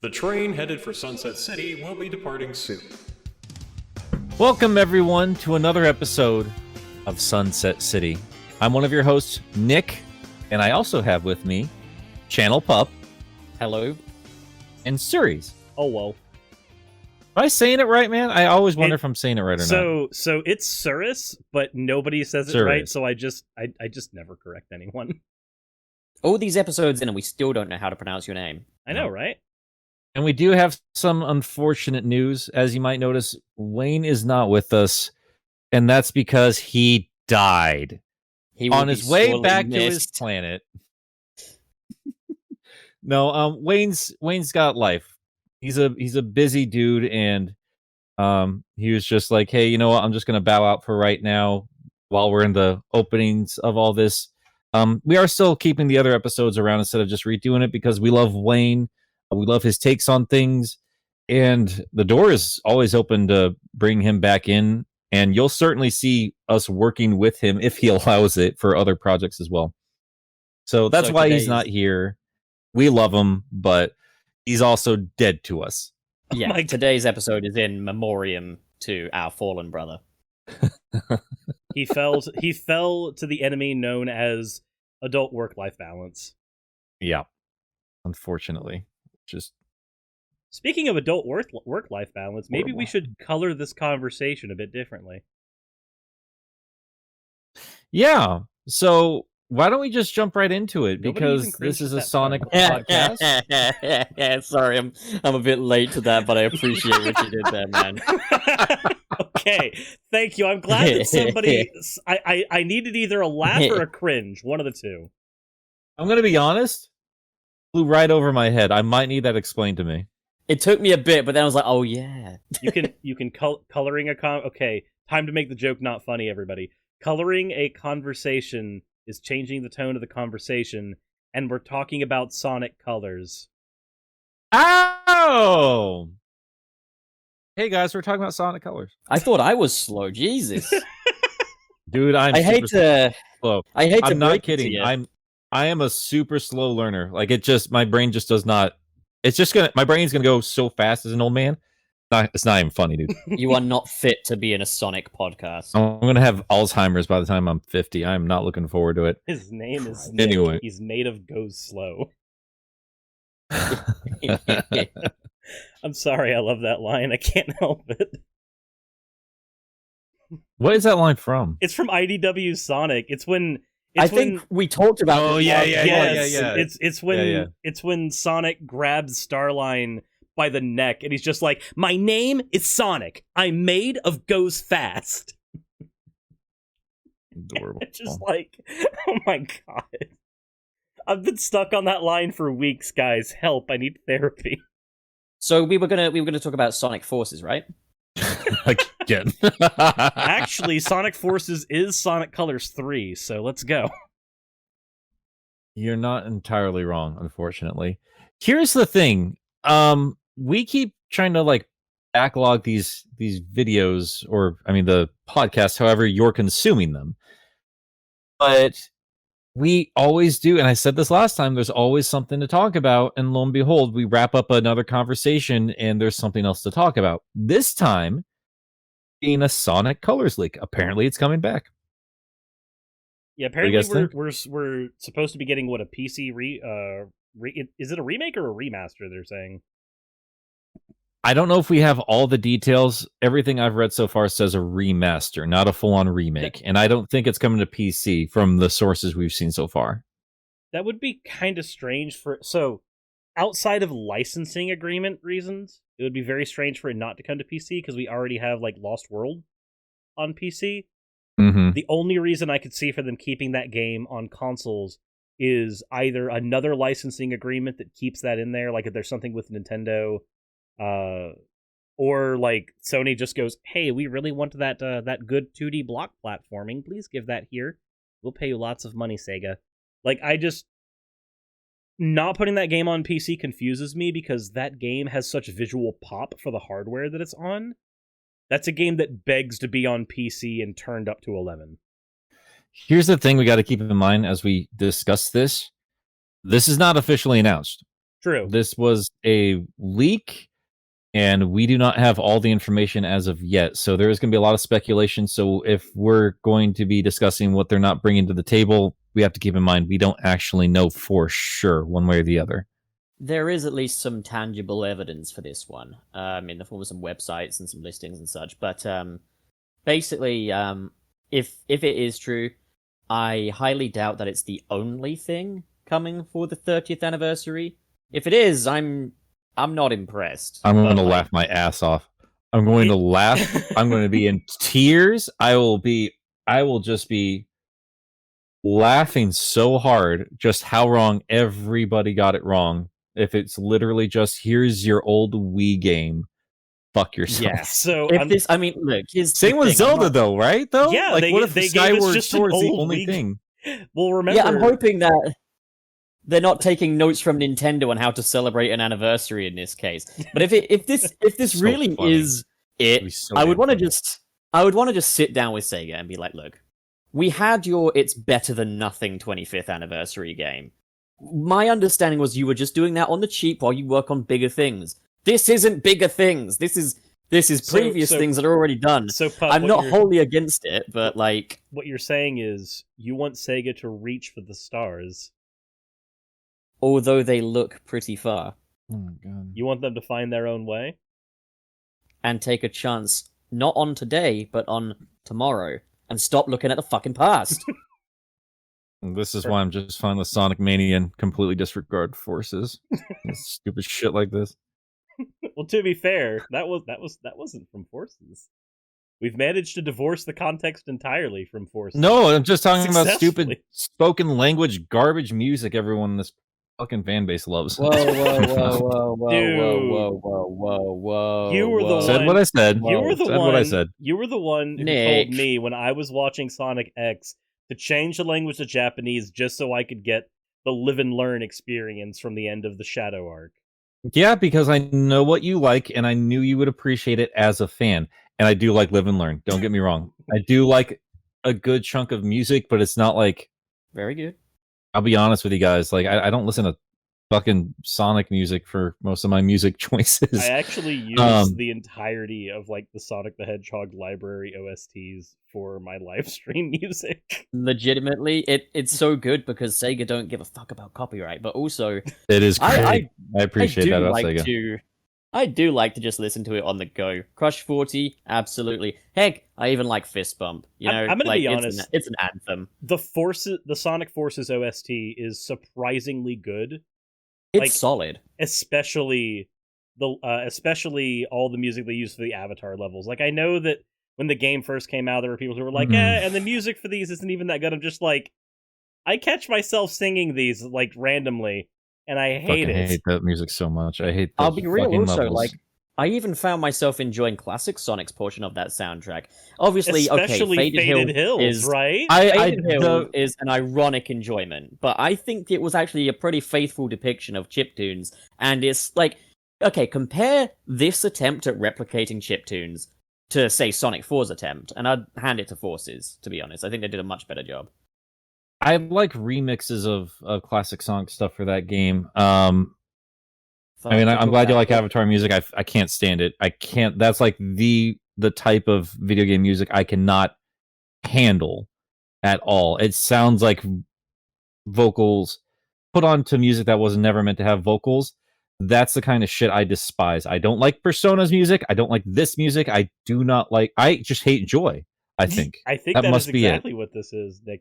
The train headed for Sunset City will be departing soon. Welcome, everyone, to another episode of Sunset City. I'm one of your hosts, Nick, and I also have with me Channel Pup. Hello. And Suris. Oh, well. Am I saying it right, man? I always wonder if I'm saying it right or not. So it's Suris, but nobody says it right, so I just never correct anyone. All these episodes in and we still don't know how to pronounce your name. I know, right? And we do have some unfortunate news. As you might notice, Wayne is not with us, and that's because he died on his way back to his planet. No, Wayne's got life. He's a busy dude, and he was just like, hey, you know what? I'm just gonna bow out for right now while we're in the openings of all this. We are still keeping the other episodes around instead of just redoing it because we love Wayne. We love his takes on things, and the door is always open to bring him back in, and you'll certainly see us working with him if he allows it for other projects as well. So that's why he's not here. We love him, but he's also dead to us. Yeah, today's episode is in memoriam to our fallen brother. He fell to the enemy known as adult work-life balance. Yeah, unfortunately. Just speaking of adult work-life balance, maybe we should color this conversation a bit differently. Yeah. So why don't we just jump right into it? Because this is a Sonic podcast. Sorry, I'm a bit late to that, but I appreciate what you did there, man. Okay, thank you. I'm glad that somebody. I needed either a laugh or a cringe, one of the two. I'm gonna be honest. Flew right over my head. I might need that explained to me. It took me a bit, but then I was like, "Oh yeah." You can coloring a Okay, time to make the joke not funny. Everybody, coloring a conversation is changing the tone of the conversation, and we're talking about Sonic Colors. Oh! Hey guys, we're talking about Sonic Colors. I thought I was slow. Jesus, dude, I hate to slow. I'm not kidding. I am a super slow learner. Like my brain just does not. My brain's gonna go so fast as an old man. It's not even funny, dude. You are not fit to be in a Sonic podcast. I'm gonna have Alzheimer's by the time I'm 50. I'm not looking forward to it. His name is Nick. Anyway. He's made of goes slow. I'm sorry, I love that line. I can't help it. What is that line from? It's from IDW Sonic. It's when think we talked about. Oh yeah. It's when Sonic grabs Starline by the neck, and he's just like, "My name is Sonic. I'm made of goes fast." Adorable. Just like, oh my god, I've been stuck on that line for weeks, guys. Help! I need therapy. So we were gonna talk about Sonic Forces, right? Again. Actually, Sonic Forces is Sonic Colors 3, so let's go. You're not entirely wrong, unfortunately. Here's the thing. We keep trying to backlog these videos, or the podcasts, however you're consuming them. But we always do, and I said this last time, there's always something to talk about, and lo and behold, we wrap up another conversation and there's something else to talk about. This time being a Sonic Colors leak. Apparently it's coming back. Yeah, apparently we're supposed to be getting a PC is it a remake or a remaster, they're saying? I don't know if we have all the details. Everything I've read so far says a remaster, not a full-on remake. And I don't think it's coming to PC from the sources we've seen so far. That would be kind of strange so outside of licensing agreement reasons, it would be very strange for it not to come to PC because we already have Lost World on PC. Mm-hmm. The only reason I could see for them keeping that game on consoles is either another licensing agreement that keeps that in there, like if there's something with Nintendo, or Sony just goes, "Hey, we really want that good 2D block platforming. Please give that here. We'll pay you lots of money, Sega." Not putting that game on PC confuses me because that game has such visual pop for the hardware that it's on. That's a game that begs to be on PC and turned up to 11. Here's the thing we got to keep in mind as we discuss this. This is not officially announced. True. This was a leak, and we do not have all the information as of yet. So there is going to be a lot of speculation. So if we're going to be discussing what they're not bringing to the table, we have to keep in mind we don't actually know for sure one way or the other. There is at least some tangible evidence for this one, in the form of some websites and some listings and such. But basically, if it is true, I highly doubt that it's the only thing coming for the 30th anniversary. If it is, I'm not impressed. I'm going to laugh my ass off. I'm going to laugh. I'm going to be in tears. I will just be laughing so hard just how wrong everybody got it wrong. If it's literally just, here's your old Wii game, fuck yourself. Yeah. So If this, I mean, look, here's Same the with thing, Zelda, though, right? Though, Yeah, like, they- what if they the gave us Skyward just an Sword is the old only Wii thing? Well, remember. Yeah, I'm hoping that they're not taking notes from Nintendo on how to celebrate an anniversary in this case. But if this So really funny. is it, It'd be so I would damn want to funny. just sit down with Sega and be like, look, we had your It's Better Than Nothing 25th anniversary game. My understanding was you were just doing that on the cheap while you work on bigger things. This isn't bigger things. This is previous things that are already done. So, Pup, I'm what not you're- wholly against it, but like, What you're saying is you want Sega to reach for the stars. although they look pretty far, Oh my god. You want them to find their own way. and take a chance not on today, but on tomorrow, and stop looking at the fucking past. This is why I'm just fine with Sonic Mania and completely disregard forces. Stupid shit like this. Well, to be fair, that wasn't from Forces. We've managed to divorce the context entirely from Forces. No, I'm just talking about stupid Successfully. spoken language garbage music everyone in this fucking fan base loves. Whoa, whoa, whoa, whoa, whoa, Dude. whoa, whoa, whoa, whoa. You were the whoa. Said one- what I said. You were the Said one. what I said. You were the one who Nick. told me when I was watching Sonic X to change the language to Japanese just so I could get the live and learn experience from the end of the Shadow arc. Yeah, because I know what you like, and I knew you would appreciate it as a fan. And I do like Live and Learn. Don't get me wrong. I do like a good chunk of music, but it's not like, Very good. I'll be honest with you guys, like I don't listen to fucking Sonic music for most of my music choices. I actually used the entirety of like the Sonic the Hedgehog library OSTs for my live stream music. Legitimately, it's so good because Sega don't give a fuck about copyright, but also It is great. I appreciate do that about like Sega. to. I do like to just listen to it on the go. Crush 40, absolutely. Heck, I even like Fist Bump. You know, I'm gonna like, be it's honest. It's an anthem. The Sonic Forces OST is surprisingly good, It's Like- solid. especially all the music they use for the Avatar levels. Like I know that when the game first came out, there were people who were like, and the music for these isn't even that good. I'm just like, I catch myself singing these like randomly, and I hate Fucking it. hate that music so much. I hate. I'll those be real. fucking Also, levels. like, I even found myself enjoying classic Sonic's portion of that soundtrack. Obviously, Especially okay, Faded Hill Hills, is right? Faded Hill is an ironic enjoyment, but I think it was actually a pretty faithful depiction of chiptunes, and it's like, okay, compare this attempt at replicating chiptunes to, say, Sonic 4's attempt, and I'd hand it to Forces, to be honest. I think they did a much better job. I like remixes of classic Sonic stuff for that game. I mean, I'm glad you like Avatar music. I can't stand it. I can't. That's like the type of video game music I cannot handle at all. It sounds like vocals put onto music that was never meant to have vocals. That's the kind of shit I despise. I don't like Persona's music. I don't like this music. I do not like. I just hate Joy. I think. I think that that must is be it. exactly what this is, Nick.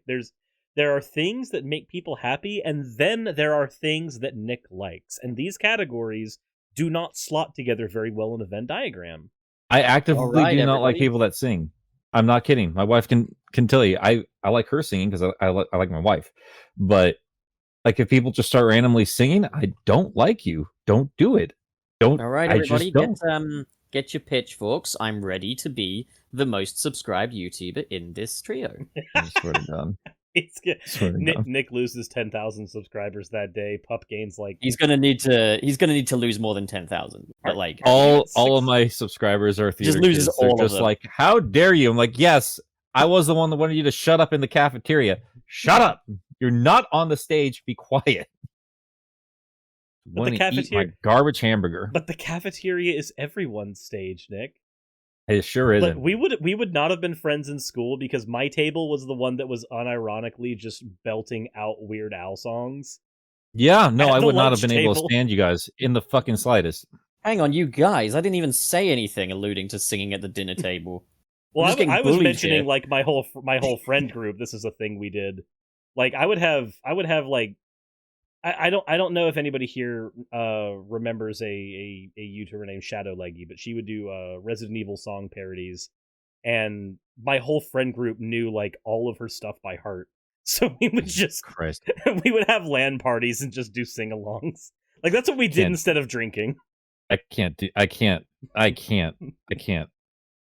There are things that make people happy, and then there are things that Nick likes. And these categories do not slot together very well in a Venn diagram. I actively Alright, do not like everybody. people that sing. I'm not kidding. My wife can tell you. I like her singing because I like my wife. But like if people just start randomly singing, I don't like you. Don't do it. Don't. All right, I everybody, just don't. get your pitchforks. I'm ready to be the most subscribed YouTuber in this trio. I swear to God. It's good. Swear to God. Nick loses 10,000 subscribers that day. Pup gains like He's gonna need to lose more than 10,000. But like, All Six- of my subscribers are theater loses kids. They're all of just them. like, how dare you? I'm like, yes, I was the one that wanted you to shut up in the cafeteria. Shut up. You're not on the stage. Be quiet. But the Want to eat my cafeteria, garbage hamburger. but the cafeteria is everyone's stage, Nick. It sure But isn't. we would not have been friends in school because my table was the one that was unironically just belting out Weird Al songs. Yeah, no, At I the would not have lunch been able to table. stand you guys in the fucking slightest. Hang on, you guys. I didn't even say anything alluding to singing at the dinner table. Well, just getting I was bullied mentioning here. like my whole friend group. This is a thing we did. Like I would have like I don't know if anybody here remembers a YouTuber named Shadow Leggy, but she would do Resident Evil song parodies, and my whole friend group knew like all of her stuff by heart. So we would just Christ. we would have LAN parties and just do sing-alongs. Like that's what we did Can't- instead of drinking. I can't.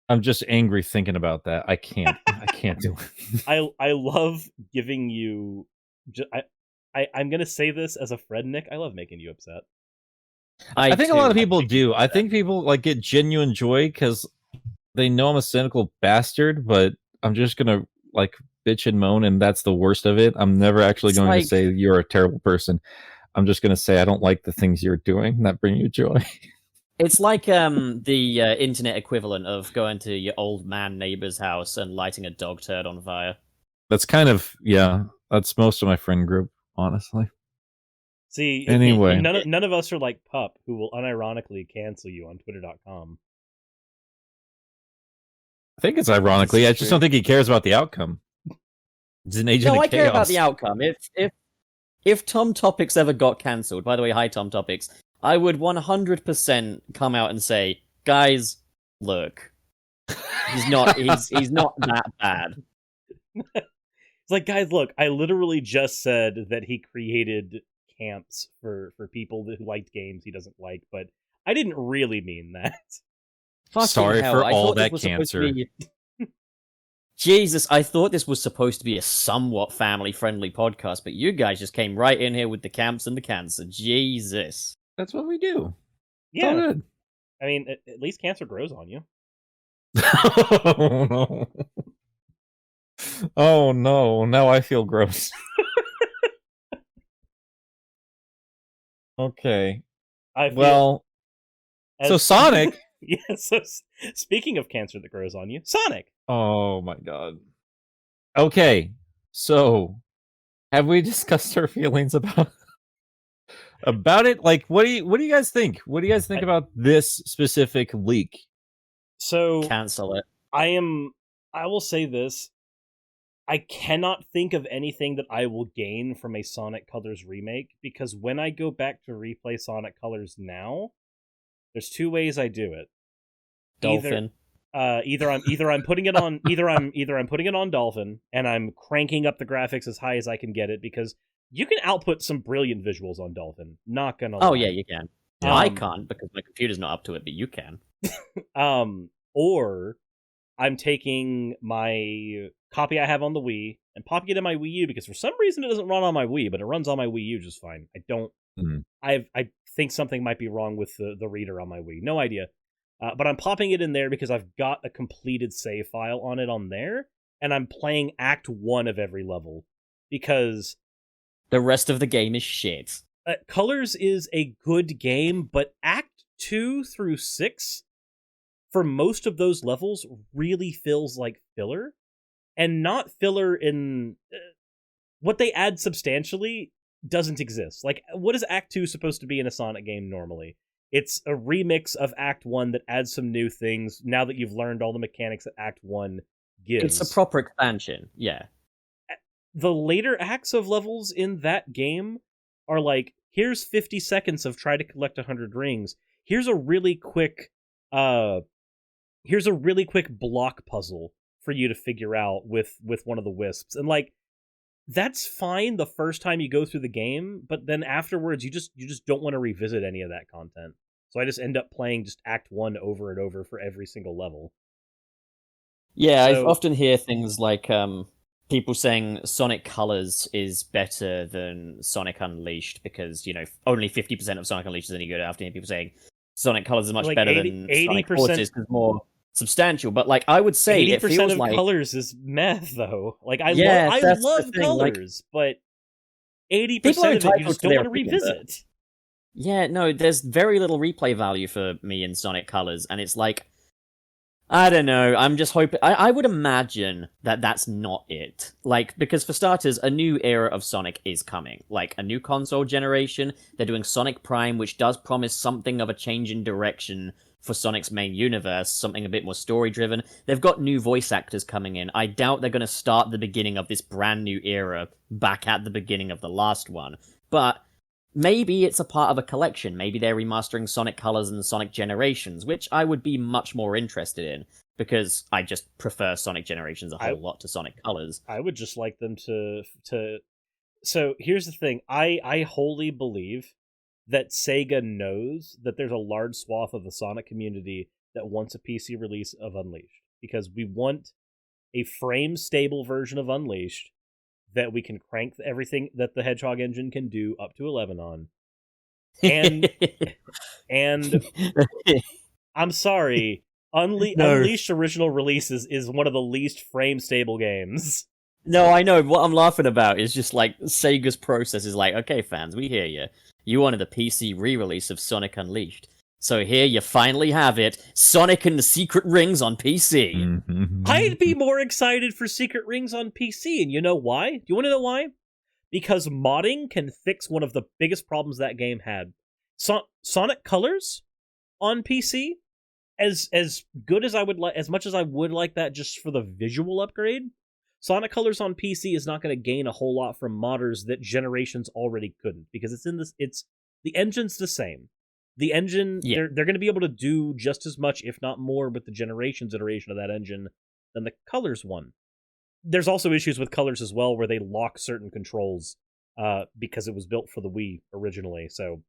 I'm just angry thinking about that. I can't do it. I love giving you. I'm gonna say this as a friend, Nick. I love making you upset. I think a lot of people think do. I think people like get genuine joy because they know I'm a cynical bastard, but I'm just gonna like bitch and moan, and that's the worst of it. I'm never actually It's going like- to say you're a terrible person. I'm just gonna say I don't like the things you're doing that bring you joy. It's like the internet equivalent of going to your old man neighbor's house and lighting a dog turd on fire. That's kind of that's most of my friend group, honestly. See, Anyway. none of us are like Pup, who will unironically cancel you on Twitter.com. I think it's ironically. I That's just true. don't think he cares about the outcome. He's an agent No, of I care about chaos. the outcome. If Tom Topics ever got cancelled, by the way, hi Tom Topics, I would 100% come out and say, guys, look, he's not that bad. It's like, guys, look, I literally just said that he created camps for people who liked games he doesn't like, but I didn't really mean that. Fucking Sorry hell, for I all thought this that was supposed to cancer. be- Jesus, I thought this was supposed to be a somewhat family-friendly podcast, but you guys just came right in here with the camps and the cancer. Jesus. That's what we do. It's Yeah, all good. I mean, at least cancer grows on you. Oh no. Oh no. Now I feel gross. Okay. I feel Well, so Sonic. Yeah, so speaking of cancer that grows on you, Sonic. Oh my god. Okay. So, have we discussed our feelings about it? Like, what do you guys think? What do you guys think about this specific leak? So Cancel it. I will say this. I cannot think of anything that I will gain from a Sonic Colors remake, because when I go back to replay Sonic Colors now, there's two ways I do it. Dolphin. Either I'm putting it on either I'm putting it on Dolphin and I'm cranking up the graphics as high as I can get it, because you can output some brilliant visuals on Dolphin. Not gonna lie. Oh, yeah, you can. I Um, can't because my computer's not up to it, but you can. Or I'm taking my copy I have on the Wii and popping it in my Wii U, because for some reason it doesn't run on my Wii, but it runs on my Wii U just fine. I think something might be wrong with the reader on my Wii. No idea. But I'm popping it in there because I've got a completed save file on it on there, and I'm playing Act 1 of every level, because The rest of the game is shit. Colors is a good game, but Act 2 through 6, for most of those levels, really feels like filler. And not filler in... what they add substantially doesn't exist. Like, what is Act 2 supposed to be in a Sonic game normally? It's a remix of Act 1 that adds some new things now that you've learned all the mechanics that Act 1 gives. It's a proper expansion, yeah. The later acts of levels in that game are like, here's 50 seconds of try to collect 100 rings. Here's a really quick block puzzle for you to figure out with one of the wisps. And like, that's fine the first time you go through the game, but then afterwards you just don't want to revisit any of that content. So I just end up playing just Act 1 over and over for every single level. Yeah, I So- often hear things like people saying Sonic Colors is better than Sonic Unleashed because, only 50% of Sonic Unleashed is any good. After hearing people saying Sonic Colors is much Like better 80 than 80% Sonic Forces because more substantial. But like, I would say it 80% feels of like Colors is meth, though. Like, I Yes, that's the love thing, like, Colors, but 80% people are of it you entitled just to don't their want to opinion, but- revisit. Yeah, no, there's very little replay value for me in Sonic Colors, and it's like, I don't know, I'm just hoping... I would imagine that that's not it. Like, because for starters, a new era of Sonic is coming. Like, a new console generation, they're doing Sonic Prime, which does promise something of a change in direction for Sonic's main universe, something a bit more story-driven. They've got new voice actors coming in. I doubt they're going to start the beginning of this brand new era back at the beginning of the last one. But maybe it's a part of a collection. Maybe they're remastering Sonic Colors and Sonic Generations, which I would be much more interested in, because I just prefer Sonic Generations a whole lot to Sonic Colors. I would just like them to... So here's the thing. I wholly believe that Sega knows that there's a large swath of the Sonic community that wants a PC release of Unleashed, because we want a frame-stable version of Unleashed that we can crank everything that the Hedgehog engine can do up to 11 on. And I'm sorry, Unleashed original releases is one of the least frame-stable games. No, I know. What I'm laughing about is just like Sega's process is like, okay, fans, we hear you. You wanted a PC re-release of Sonic Unleashed. So here you finally have it, Sonic and the Secret Rings on PC. Mm-hmm. I'd be more excited for Secret Rings on PC, and you know why? Do you want to know why? Because modding can fix one of the biggest problems that game had. Sonic Colors on PC, as good as I would like, as much as I would like that just for the visual upgrade, Sonic Colors on PC is not going to gain a whole lot from modders that Generations already couldn't, because the engine's the same. The engine, they're going to be able to do just as much, if not more, with the Generations iteration of that engine than the Colors one. There's also issues with Colors as well, where they lock certain controls because it was built for the Wii originally. So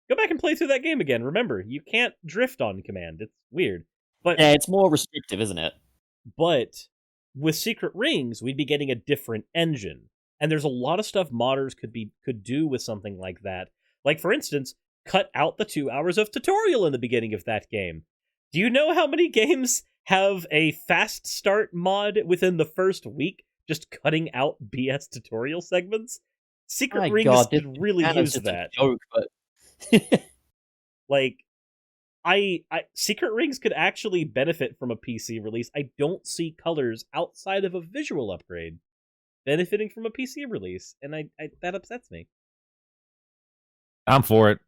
go back and play through that game again. Remember, you can't drift on command. It's weird. But yeah, it's more restrictive, isn't it? But with Secret Rings, we'd be getting a different engine. And there's a lot of stuff modders could do with something like that. Like, for instance, cut out the 2 hours of tutorial in the beginning of that game. Do you know how many games have a fast start mod within the first week, just cutting out BS tutorial segments? Secret Rings could really use that. Joke, but... Like, Secret Rings could actually benefit from a PC release. I don't see Colors outside of a visual upgrade benefiting from a PC release, and I that upsets me. I'm for it.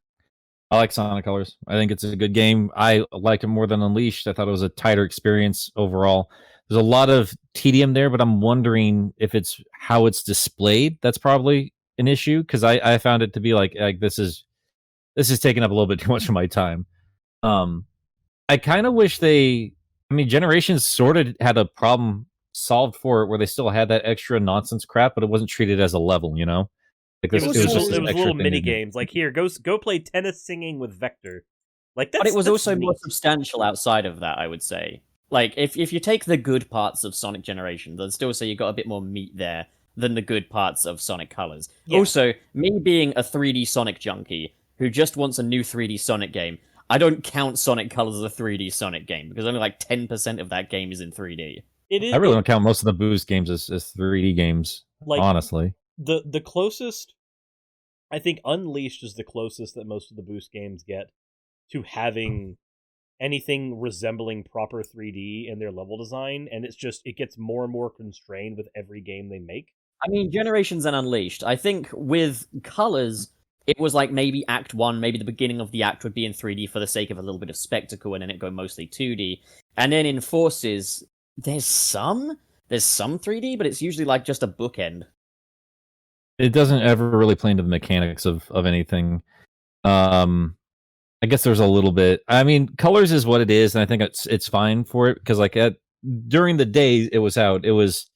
I like Sonic Colors. I think it's a good game. I like it more than Unleashed. I thought it was a tighter experience overall. There's a lot of tedium there, but I'm wondering if it's how it's displayed. That's probably an issue, because I found it to be like this is taking up a little bit too much of my time. I kind of wish Generations sort of had a problem solved for it, where they still had that extra nonsense crap, but it wasn't treated as a level, you know? Like It was little mini games. Like, here, go play tennis singing with Vector. Like, but it was also neat. more substantial outside of that, I would say. Like, if you take the good parts of Sonic Generations, I'd still say you got a bit more meat there than the good parts of Sonic Colors. Yeah. Also, me being a 3D Sonic junkie who just wants a new 3D Sonic game, I don't count Sonic Colors as a 3D Sonic game, because only like 10% of that game is in 3D. I really don't count most of the Boost games as 3D games, like, honestly. The closest, I think Unleashed is the closest that most of the Boost games get to having anything resembling proper 3D in their level design, and it gets more and more constrained with every game they make. I mean, Generations and Unleashed, I think with Colors, it was like maybe Act 1, maybe the beginning of the act would be in 3D for the sake of a little bit of spectacle, and then it go mostly 2D. And then in Forces, there's some 3D, but it's usually like just a bookend. It doesn't ever really play into the mechanics of anything. I guess there's a little bit. I mean, Colors is what it is, and I think it's fine for it, because like during the day it was out, it was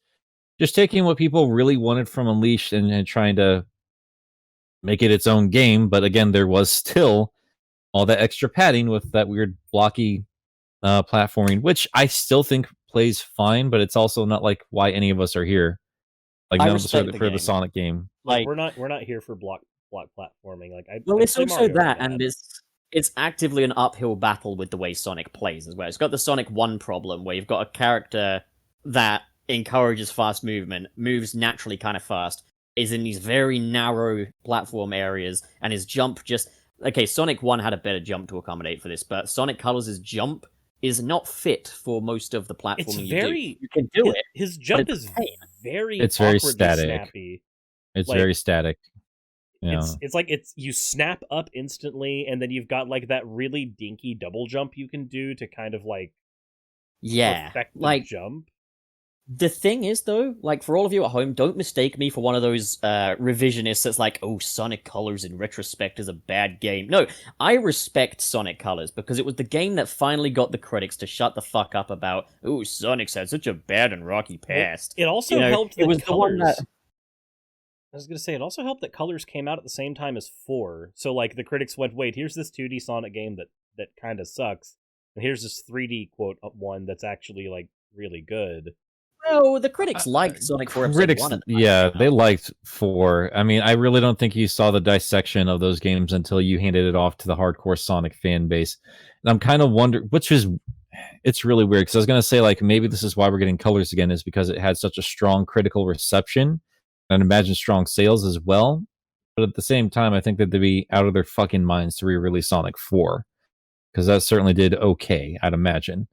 just taking what people really wanted from Unleashed and trying to make it its own game. But again, there was still all that extra padding with that weird blocky platforming, which I still think plays fine, but it's also not like why any of us are here. Like, no, for the Sonic game. Like, we're not here for block platforming. Like, it's also that, and it's actively an uphill battle with the way Sonic plays as well. It's got the Sonic 1 problem, where you've got a character that encourages fast movement, moves naturally kind of fast, is in these very narrow platform areas, and his jump just okay, Sonic 1 had a better jump to accommodate for this, but Sonic Colors' jump is not fit for most of the platforming It's you very. do. You can do it. His jump it's is a pain. very It's very awkwardly static. snappy. It's Like, very static. Yeah. It's like you snap up instantly, and then you've got like that really dinky double jump you can do to kind of like perfect the like jump. the thing is though, like for all of you at home, don't mistake me for one of those revisionists that's like, oh, Sonic Colors in retrospect is a bad game. No, I respect Sonic Colors because it was the game that finally got the critics to shut the fuck up about, oh, Sonic's had such a bad and rocky past. It also helped that it was Colors. the one that I was gonna say it also helped that Colors came out at the same time as 4. So like the critics went, wait, here's this 2D Sonic game that kind of sucks, and here's this 3D quote one that's actually like really good. No, the critics liked Sonic 4 Episode 1. Yeah, they liked 4. I mean, I really don't think you saw the dissection of those games until you handed it off to the hardcore Sonic fan base. And I'm kind of wondering, it's really weird, because I was going to say, like, maybe this is why we're getting Colors again, is because it had such a strong critical reception, and imagine strong sales as well. But at the same time, I think that they'd be out of their fucking minds to re-release Sonic 4, because that certainly did okay, I'd imagine.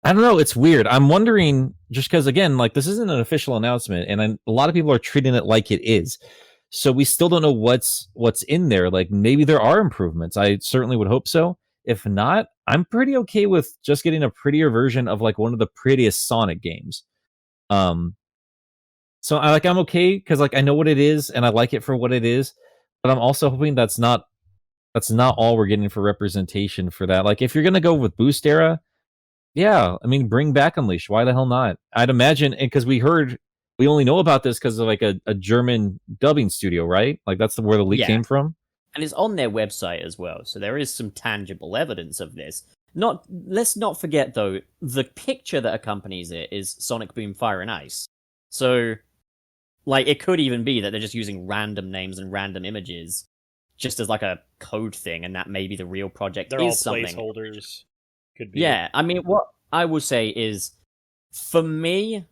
I don't know. It's weird. I'm wondering, just because, again, like, this isn't an official announcement, and a lot of people are treating it like it is. So we still don't know what's in there. Like, maybe there are improvements. I certainly would hope so. If not, I'm pretty okay with just getting a prettier version of like one of the prettiest Sonic games. So I'm okay because like I know what it is and I like it for what it is, but I'm also hoping that's not all we're getting for representation for that. Like, if you're gonna go with Boost Era, yeah, I mean, bring back Unleashed. Why the hell not? I'd imagine, because we only know about this because of like a German dubbing studio, right? Like that's where the leak came from. And it's on their website as well, so there is some tangible evidence of this. Let's not forget though, the picture that accompanies it is Sonic Boom Fire and Ice. So, like, it could even be that they're just using random names and random images just as like a code thing, and that maybe the real project They're is all something. placeholders. Could be. Yeah, I mean, what I will say is, for me,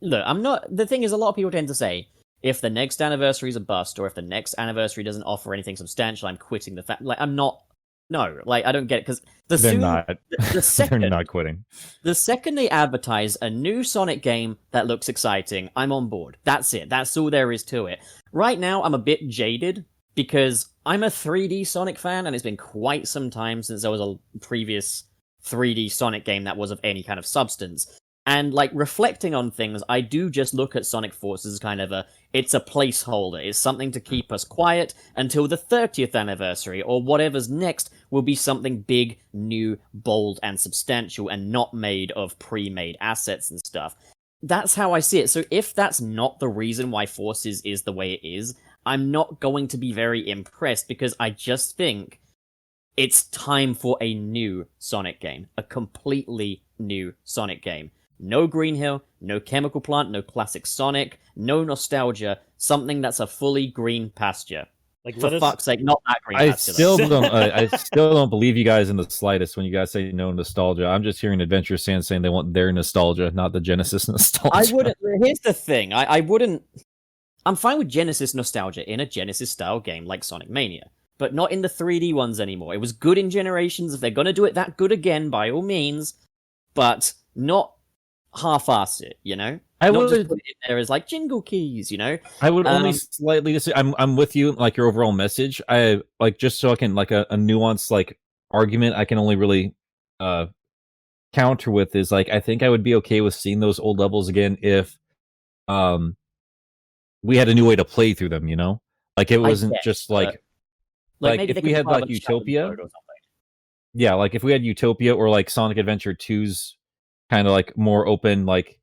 look, the thing is, a lot of people tend to say, if the next anniversary is a bust, or if the next anniversary doesn't offer anything substantial, I'm quitting the like, I'm not, no, like, I don't get it, because they're not. The second, they're not quitting. The second they advertise a new Sonic game that looks exciting, I'm on board. That's it. That's all there is to it. Right now, I'm a bit jaded, because I'm a 3D Sonic fan, and it's been quite some time since there was a previous 3D Sonic game that was of any kind of substance. And, like, reflecting on things, I do just look at Sonic Forces as kind of it's a placeholder. It's something to keep us quiet until the 30th anniversary, or whatever's next will be something big, new, bold, and substantial, and not made of pre-made assets and stuff. That's how I see it. So if that's not the reason why Forces is the way it is, I'm not going to be very impressed, because I just think it's time for a new Sonic game. A completely new Sonic game. No Green Hill, no Chemical Plant, no classic Sonic, no nostalgia. Something that's a fully green pasture. Like, for fuck's sake, not that green pasture. I still don't believe you guys in the slightest when you guys say no nostalgia. I'm just hearing Adventure Sans saying they want their nostalgia, not the Genesis nostalgia. I wouldn't. Here's the thing. I wouldn't. I'm fine with Genesis nostalgia in a Genesis-style game like Sonic Mania, but not in the 3D ones anymore. It was good in Generations. If they're going to do it that good again, by all means, but not half-ass it, you know? I not would just put it in there as like jingle keys, you know? I would only slightly disagree. I'm with you, like your overall message. I like, just so I can like a nuanced like argument I can only really counter with is like, I think I would be okay with seeing those old levels again if we had a new way to play through them, you know? Like it wasn't just like if we had like Utopia. Yeah, like if we had Utopia or like Sonic Adventure 2's kind of like more open, like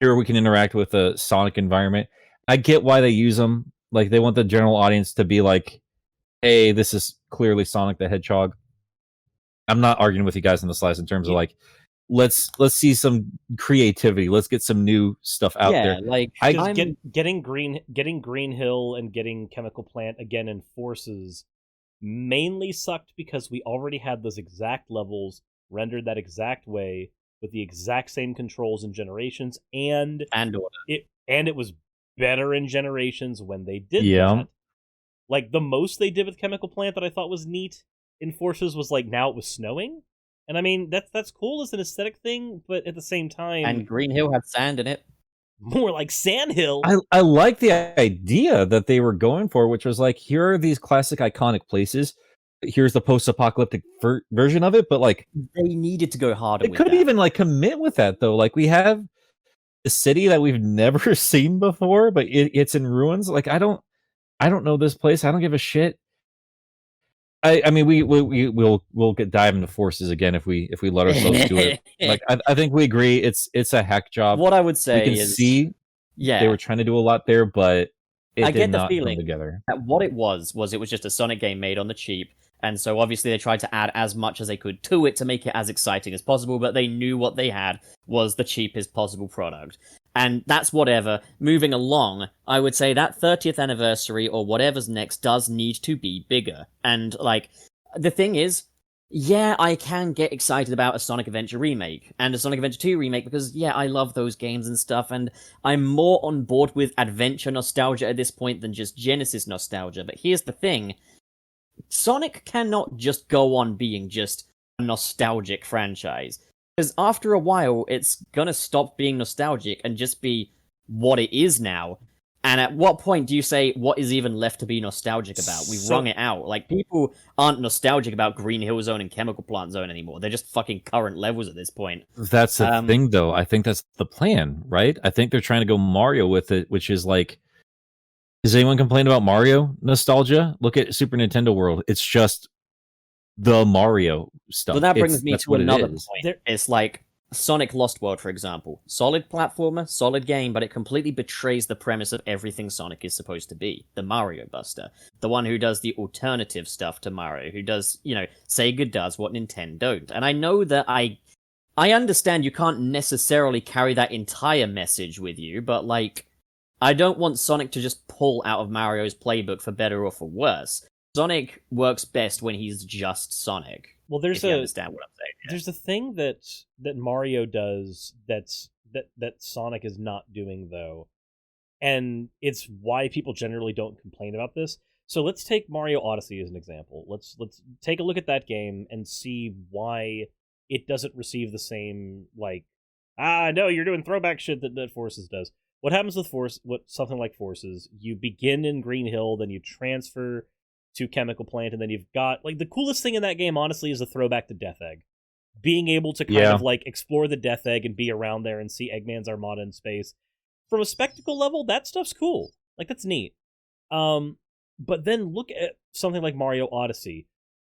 here we can interact with a Sonic environment. I get why they use them. Like they want the general audience to be like, hey, this is clearly Sonic the Hedgehog. I'm not arguing with you guys in the slides in terms of like, let's see some creativity. Let's get some new stuff out there. Like getting Green Hill and getting Chemical Plant again in Forces mainly sucked because we already had those exact levels rendered that exact way with the exact same controls in Generations, and order. It was better in Generations when they did that. Like, the most they did with Chemical Plant that I thought was neat in Forces was, like, now it was snowing. And I mean, that's cool as an aesthetic thing, but at the same time... And Green Hill had sand in it. More like Sandhill. I like the idea that they were going for, which was like, here are these classic iconic places. Here's the post-apocalyptic version of it, but like they needed to go harder. They could even like commit with that though. Like we have a city that we've never seen before, but it's in ruins. Like I don't know this place. I don't give a shit. I mean we'll get dive into Forces again if we let ourselves do it. Like I think we agree it's a hack job. What I would say we can see they were trying to do a lot there, but I get the not feeling come together. That what it was just a Sonic game made on the cheap, and so obviously they tried to add as much as they could to it to make it as exciting as possible, but they knew what they had was the cheapest possible product. And that's whatever. Moving along, I would say that 30th anniversary or whatever's next does need to be bigger. And, like, the thing is, yeah, I can get excited about a Sonic Adventure remake and a Sonic Adventure 2 remake because, yeah, I love those games and stuff, and I'm more on board with adventure nostalgia at this point than just Genesis nostalgia. But here's the thing. Sonic cannot just go on being just a nostalgic franchise. Because after a while, it's gonna stop being nostalgic and just be what it is now. And at what point do you say, what is even left to be nostalgic about? We've wrung it out. Like, people aren't nostalgic about Green Hill Zone and Chemical Plant Zone anymore. They're just fucking current levels at this point. That's the thing, though. I think that's the plan, right? I think they're trying to go Mario with it, which is like... Does anyone complain about Mario nostalgia? Look at Super Nintendo World. It's just the Mario stuff. Well, that brings me to another point. It's like Sonic Lost World, for example. Solid platformer, solid game, but it completely betrays the premise of everything Sonic is supposed to be. The Mario Buster. The one who does the alternative stuff to Mario. Who does, Sega does what Nintendo don't. And I know that I understand you can't necessarily carry that entire message with you, but, like, I don't want Sonic to just pull out of Mario's playbook for better or for worse. Sonic works best when he's just Sonic. Well, there's if you understand what I'm saying. Yeah. There's a thing that Mario does that Sonic is not doing though, and it's why people generally don't complain about this. So let's take Mario Odyssey as an example. Let's take a look at that game and see why it doesn't receive the same no, you're doing throwback shit that Forces does. What happens with something like Forces? You begin in Green Hill, then you transfer to Chemical Plant, and then you've got the coolest thing in that game, honestly, is the throwback to Death Egg. Being able to kind of explore the Death Egg and be around there and see Eggman's Armada in space. From a spectacle level, that stuff's cool. That's neat. But then look at something like Mario Odyssey.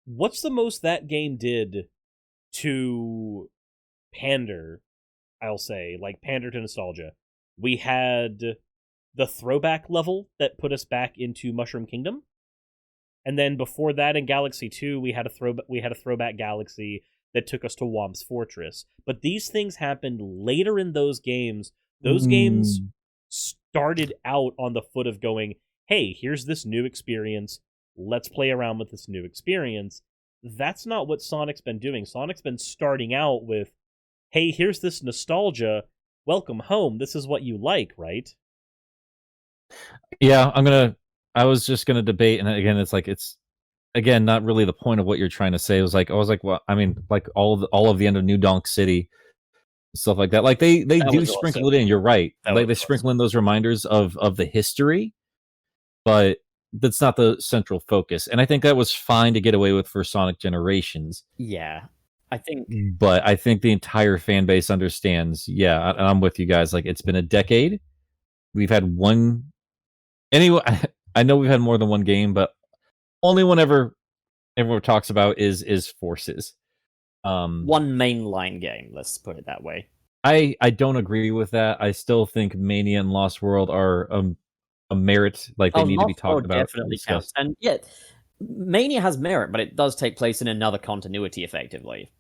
What's the most that game did to pander, I'll say, pander to nostalgia? We had the throwback level that put us back into Mushroom Kingdom. And then before that, in Galaxy 2, we had a throwback galaxy that took us to Womp's Fortress. But these things happened later in those games. Those games started out on the foot of going, hey, here's this new experience. Let's play around with this new experience. That's not what Sonic's been doing. Sonic's been starting out with, hey, here's this nostalgia. Welcome home. This is what you like, right? Yeah, I was just gonna debate, and again, it's not really the point of what you're trying to say. I was like, well, I mean, all of the end of New Donk City, stuff like that. They do sprinkle it in. You're right. They sprinkle in those reminders of the history, but that's not the central focus. And I think that was fine to get away with for Sonic Generations. Yeah, I think. But I think the entire fan base understands. Yeah, and I'm with you guys. It's been a decade. We've had one. Anyway. I know we've had more than one game, but only one everyone talks about is Forces. One mainline game, let's put it that way. I don't agree with that. I still think Mania and Lost World are a merit. They need to be talked about. Definitely counts. And yet, Mania has merit, but it does take place in another continuity, effectively.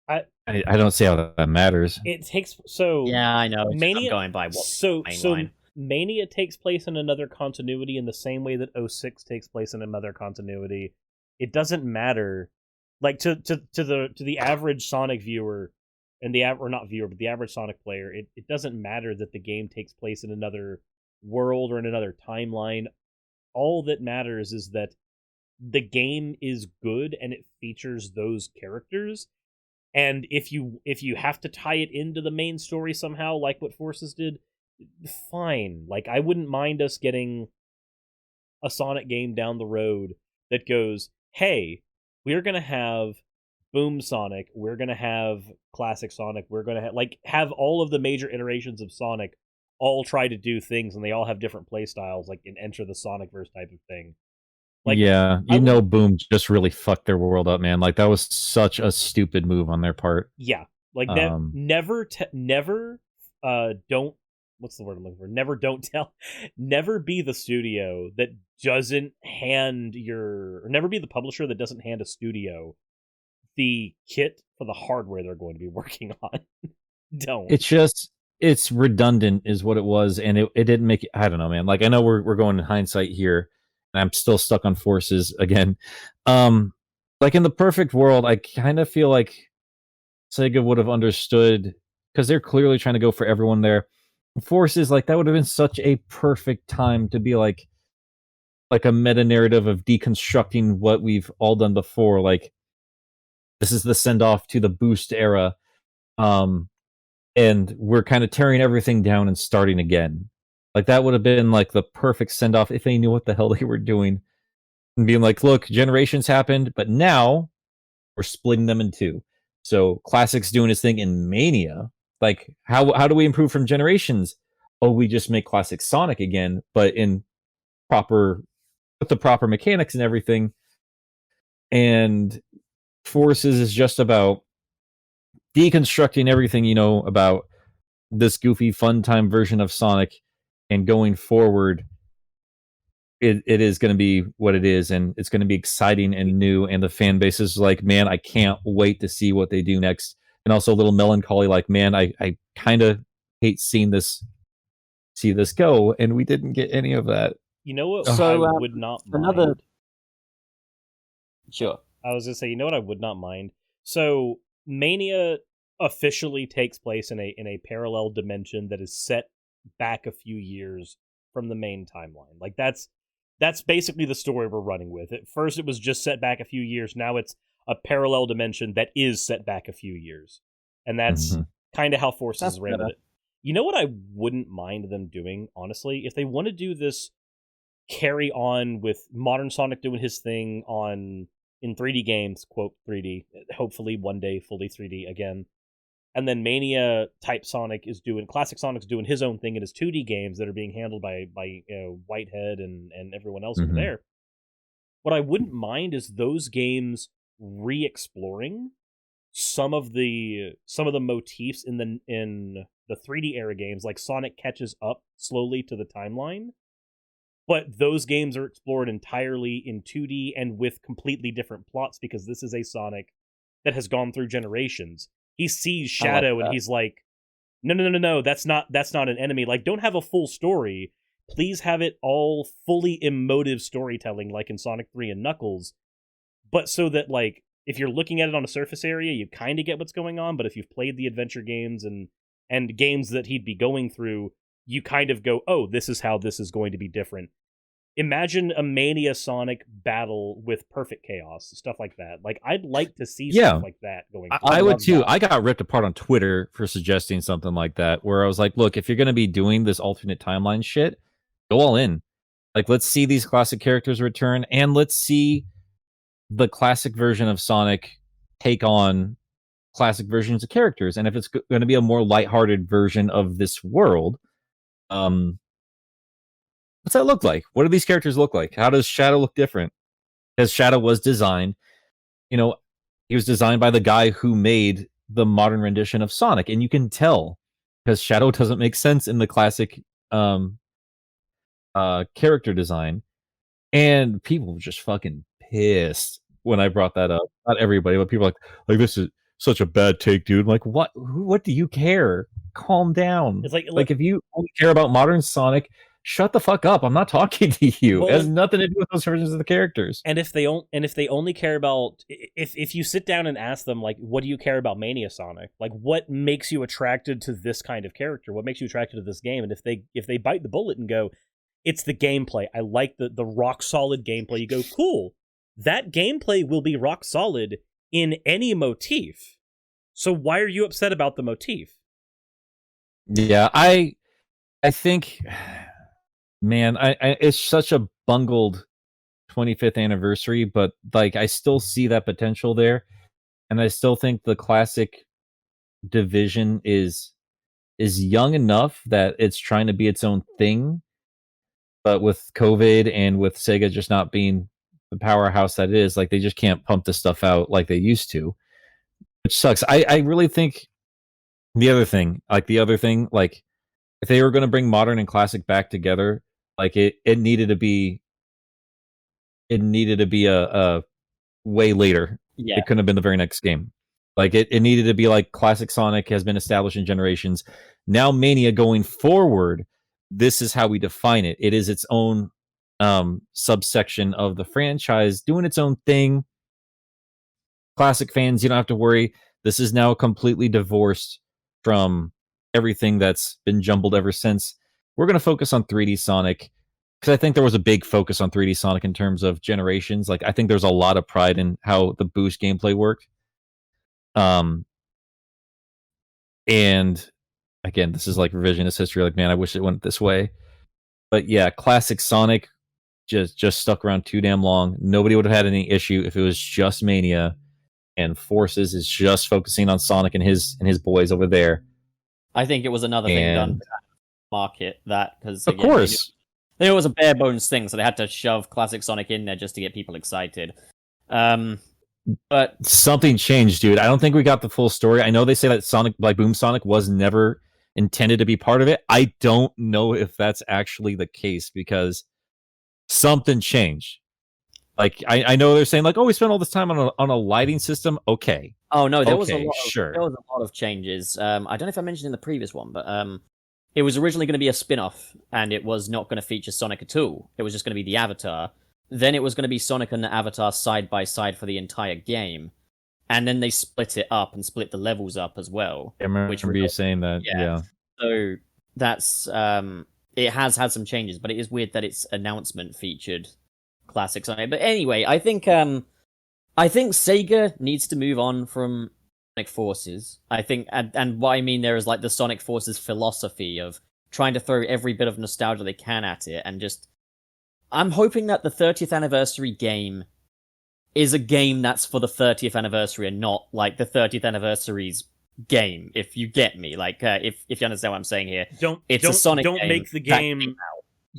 I don't see how that matters. It takes yeah, I know. Mania, I'm going by what mainline. Mania takes place in another continuity in the same way that 06 takes place in another continuity. It doesn't matter, to the average Sonic viewer, and the average Sonic player. It doesn't matter that the game takes place in another world or in another timeline. all that matters is that the game is good and it features those characters. And if you have to tie it into the main story somehow, like what Forces did, fine. Like, I wouldn't mind us getting a Sonic game down the road that goes, hey, we're gonna have Boom Sonic, we're gonna have Classic Sonic, we're gonna have all of the major iterations of Sonic all try to do things, and they all have different play styles, like in Enter the Sonicverse type of thing. Like, yeah, Boom just really fucked their world up, man. Like, that was such a stupid move on their part. Yeah, like don't. What's the word I'm looking for? Never be the studio that doesn't never be the publisher that doesn't hand a studio the kit for the hardware they're going to be working on. Don't. It's redundant is what it was, and it didn't make it. I don't know, man. Like, I know we're going in hindsight here, and I'm still stuck on Forces again. Like, in the perfect world, I kind of feel like Sega would have understood, because they're clearly trying to go for everyone there. Forces, like, that would have been such a perfect time to be like a meta narrative of deconstructing what we've all done before. Like, this is the send off to the Boost era, and we're kind of tearing everything down and starting again. Like, that would have been like the perfect send off if they knew what the hell they were doing, and being like, look, generations happened, but now we're splitting them in two. So Classic's doing his thing in Mania. Like, how do we improve from generations? Oh, we just make Classic Sonic again, but with the proper mechanics and everything. And Forces is just about deconstructing everything about this goofy fun time version of Sonic, and going forward, it is going to be what it is, and it's going to be exciting and new, and the fan base is like, man, I can't wait to see what they do next. And also a little melancholy, like, man, I kind of hate see this go, and we didn't get any of that. You know what? So, I would not mind. Sure. I was gonna say, you know what I would not mind? So Mania officially takes place in a parallel dimension that is set back a few years from the main timeline. Like, that's basically the story we're running with. At first it was just set back a few years, now it's a parallel dimension that is set back a few years. And that's kind of how Forces ran with it. You know what I wouldn't mind them doing, honestly? If they want to do this carry on with modern Sonic doing his thing in 3D games, quote 3D, hopefully one day fully 3D again. And then Mania type Classic Sonic's doing his own thing in his 2D games that are being handled by Whitehead and everyone else over there. What I wouldn't mind is those games re-exploring some of the motifs in the 3D era games, like Sonic catches up slowly to the timeline, but those games are explored entirely in 2D and with completely different plots, because this is a Sonic that has gone through generations. He sees Shadow and he's like, no, that's not an enemy. Like, don't have a full story. Please have it all fully emotive storytelling, like in Sonic 3 and Knuckles. But so that, like, if you're looking at it on a surface area, you kind of get what's going on, but if you've played the adventure games and games that he'd be going through, you kind of go, oh, this is how this is going to be different. Imagine a Mania Sonic battle with perfect chaos, stuff like that. Like, I'd like to see stuff like that going forward. I would too. I got ripped apart on Twitter for suggesting something like that, where I was like, look, if you're going to be doing this alternate timeline shit, go all in. Like, let's see these classic characters return, and let's see the classic version of Sonic take on classic versions of characters. And if it's going to be a more lighthearted version of this world, what's that look like? What do these characters look like? How does Shadow look different? Because Shadow was designed, he was designed by the guy who made the modern rendition of Sonic, and you can tell, because Shadow doesn't make sense in the classic character design. And people were just fucking pissed when I brought that up. Not everybody, but people like this is such a bad take, dude. I'm like, what do you care? Calm down. It's like if you only care about modern Sonic, shut the fuck up. I'm not talking to you. Well, it has nothing to do with those versions of the characters. And if they only care about, if you sit down and ask them, like, what do you care about Mania Sonic? Like, what makes you attracted to this kind of character? What makes you attracted to this game? And if they bite the bullet and go, It's the gameplay. I like the rock solid gameplay. You go, cool. That gameplay will be rock solid in any motif. So why are you upset about the motif? Yeah, I think, man, I it's such a bungled 25th anniversary, but like I still see that potential there, and I still think the classic division is young enough that it's trying to be its own thing. But with COVID and with Sega just not being the powerhouse that it is, like they just can't pump this stuff out like they used to, which sucks. I really think the other thing, like if they were going to bring modern and classic back together, like it needed to be a way later. Yeah. It couldn't have been the very next game. Like it needed to be like classic Sonic has been established in generations. Now Mania going forward, this is how we define it. It is its own subsection of the franchise doing its own thing. Classic fans, you don't have to worry. This is now completely divorced from everything that's been jumbled ever since. We're going to focus on 3D Sonic because I think there was a big focus on 3D Sonic in terms of generations. Like I think there's a lot of pride in how the boost gameplay worked. And again, this is like revisionist history. Like, man, I wish it went this way. But yeah, classic Sonic just stuck around too damn long. Nobody would have had any issue if it was just Mania, and Forces is just focusing on Sonic and his boys over there. I think it was another thing done to market that, because of course it was a bare bones thing, so they had to shove classic Sonic in there just to get people excited. But something changed, dude. I don't think we got the full story. I know they say that Sonic, like Boom Sonic, was never intended to be part of it. I don't know if that's actually the case because something changed. Like I know they're saying like, oh, we spent all this time on a lighting system. Okay. Oh no, there was a lot of changes. I don't know if I mentioned in the previous one, but it was originally going to be a spin-off, and it was not going to feature Sonic at all. It was just going to be the Avatar. Then it was going to be Sonic and the Avatar side by side for the entire game, and then they split it up and split the levels up as well. I remember you saying that. Yeah. So that's it has had some changes, but it is weird that its announcement featured classic Sonic. But anyway, I think Sega needs to move on from Sonic Forces. I think, and what I mean there is like the Sonic Forces philosophy of trying to throw every bit of nostalgia they can at it, and just I'm hoping that the 30th anniversary game is a game that's for the 30th anniversary and not like the 30th anniversary's game. If you get me, like if you understand what I'm saying here, Don't make the game.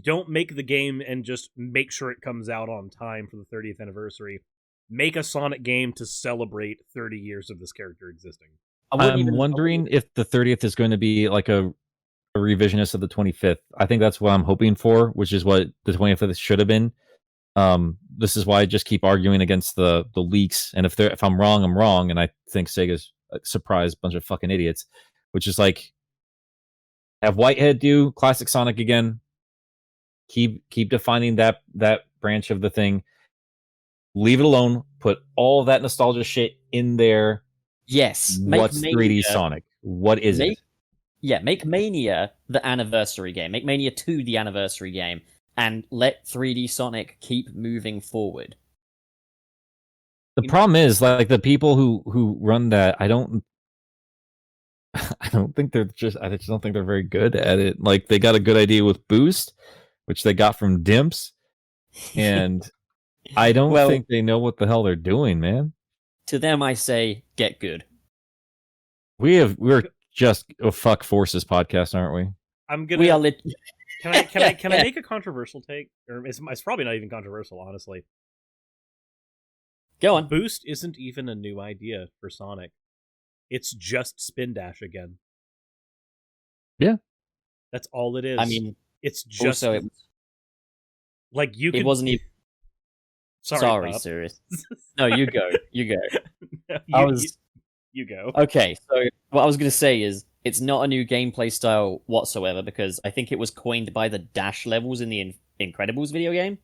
Don't make the game and just make sure it comes out on time for the 30th anniversary. Make a Sonic game to celebrate 30 years of this character existing. I'm wondering if the 30th is going to be like a revisionist of the 25th. I think that's what I'm hoping for, which is what the 25th should have been. This is why I just keep arguing against the leaks. And if I'm wrong, I'm wrong. And I think Sega's a surprise bunch of fucking idiots, which is like have Whitehead do classic Sonic again. Keep defining that branch of the thing. Leave it alone. Put all that nostalgia shit in there. Yes. What's 3D Sonic? What is it? Yeah, make Mania the anniversary game. Make Mania 2 the anniversary game. And let 3D Sonic keep moving forward. The problem is, like, the people who run that, I just don't think they're very good at it. Like, they got a good idea with Boost, which they got from Dimps, and I don't think they know what the hell they're doing, man. To them, I say, get good. We're just a fuck Forces podcast, aren't we? Can I make a controversial take? Or it's probably not even controversial, honestly. Go on. Boost isn't even a new idea for Sonic. It's just Spin Dash again. Yeah. That's all it is. I mean, it's just also like you could... It wasn't even... Sorry, Suris. No, you go. You go. You go. Okay, so what I was going to say is it's not a new gameplay style whatsoever, because I think it was coined by the dash levels in the Incredibles video game.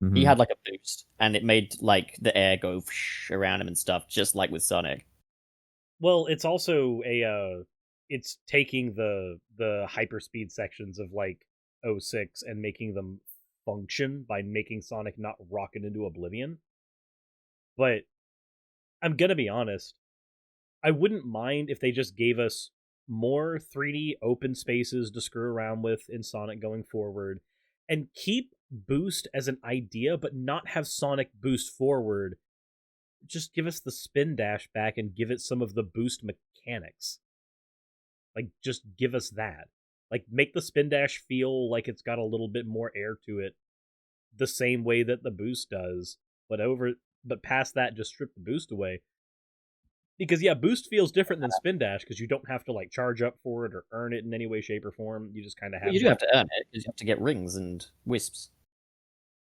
Mm-hmm. He had like a boost, and it made like the air go around him and stuff, just like with Sonic. Well, it's also it's taking the hyperspeed sections of like 06 and making them function by making Sonic not rocket into oblivion. But I'm gonna be honest, I wouldn't mind if they just gave us more 3D open spaces to screw around with in Sonic going forward, and keep boost as an idea, but not have Sonic boost forward. Just give us the spin dash back and give it some of the boost mechanics. Like, just give us that. Like, make the spin dash feel like it's got a little bit more air to it, the same way that the boost does, but past that, just strip the boost away. Because, yeah, boost feels different than spin dash, because you don't have to, like, charge up for it or earn it in any way, shape, or form. You just kind of have You do have to earn it, because you have to get rings and wisps.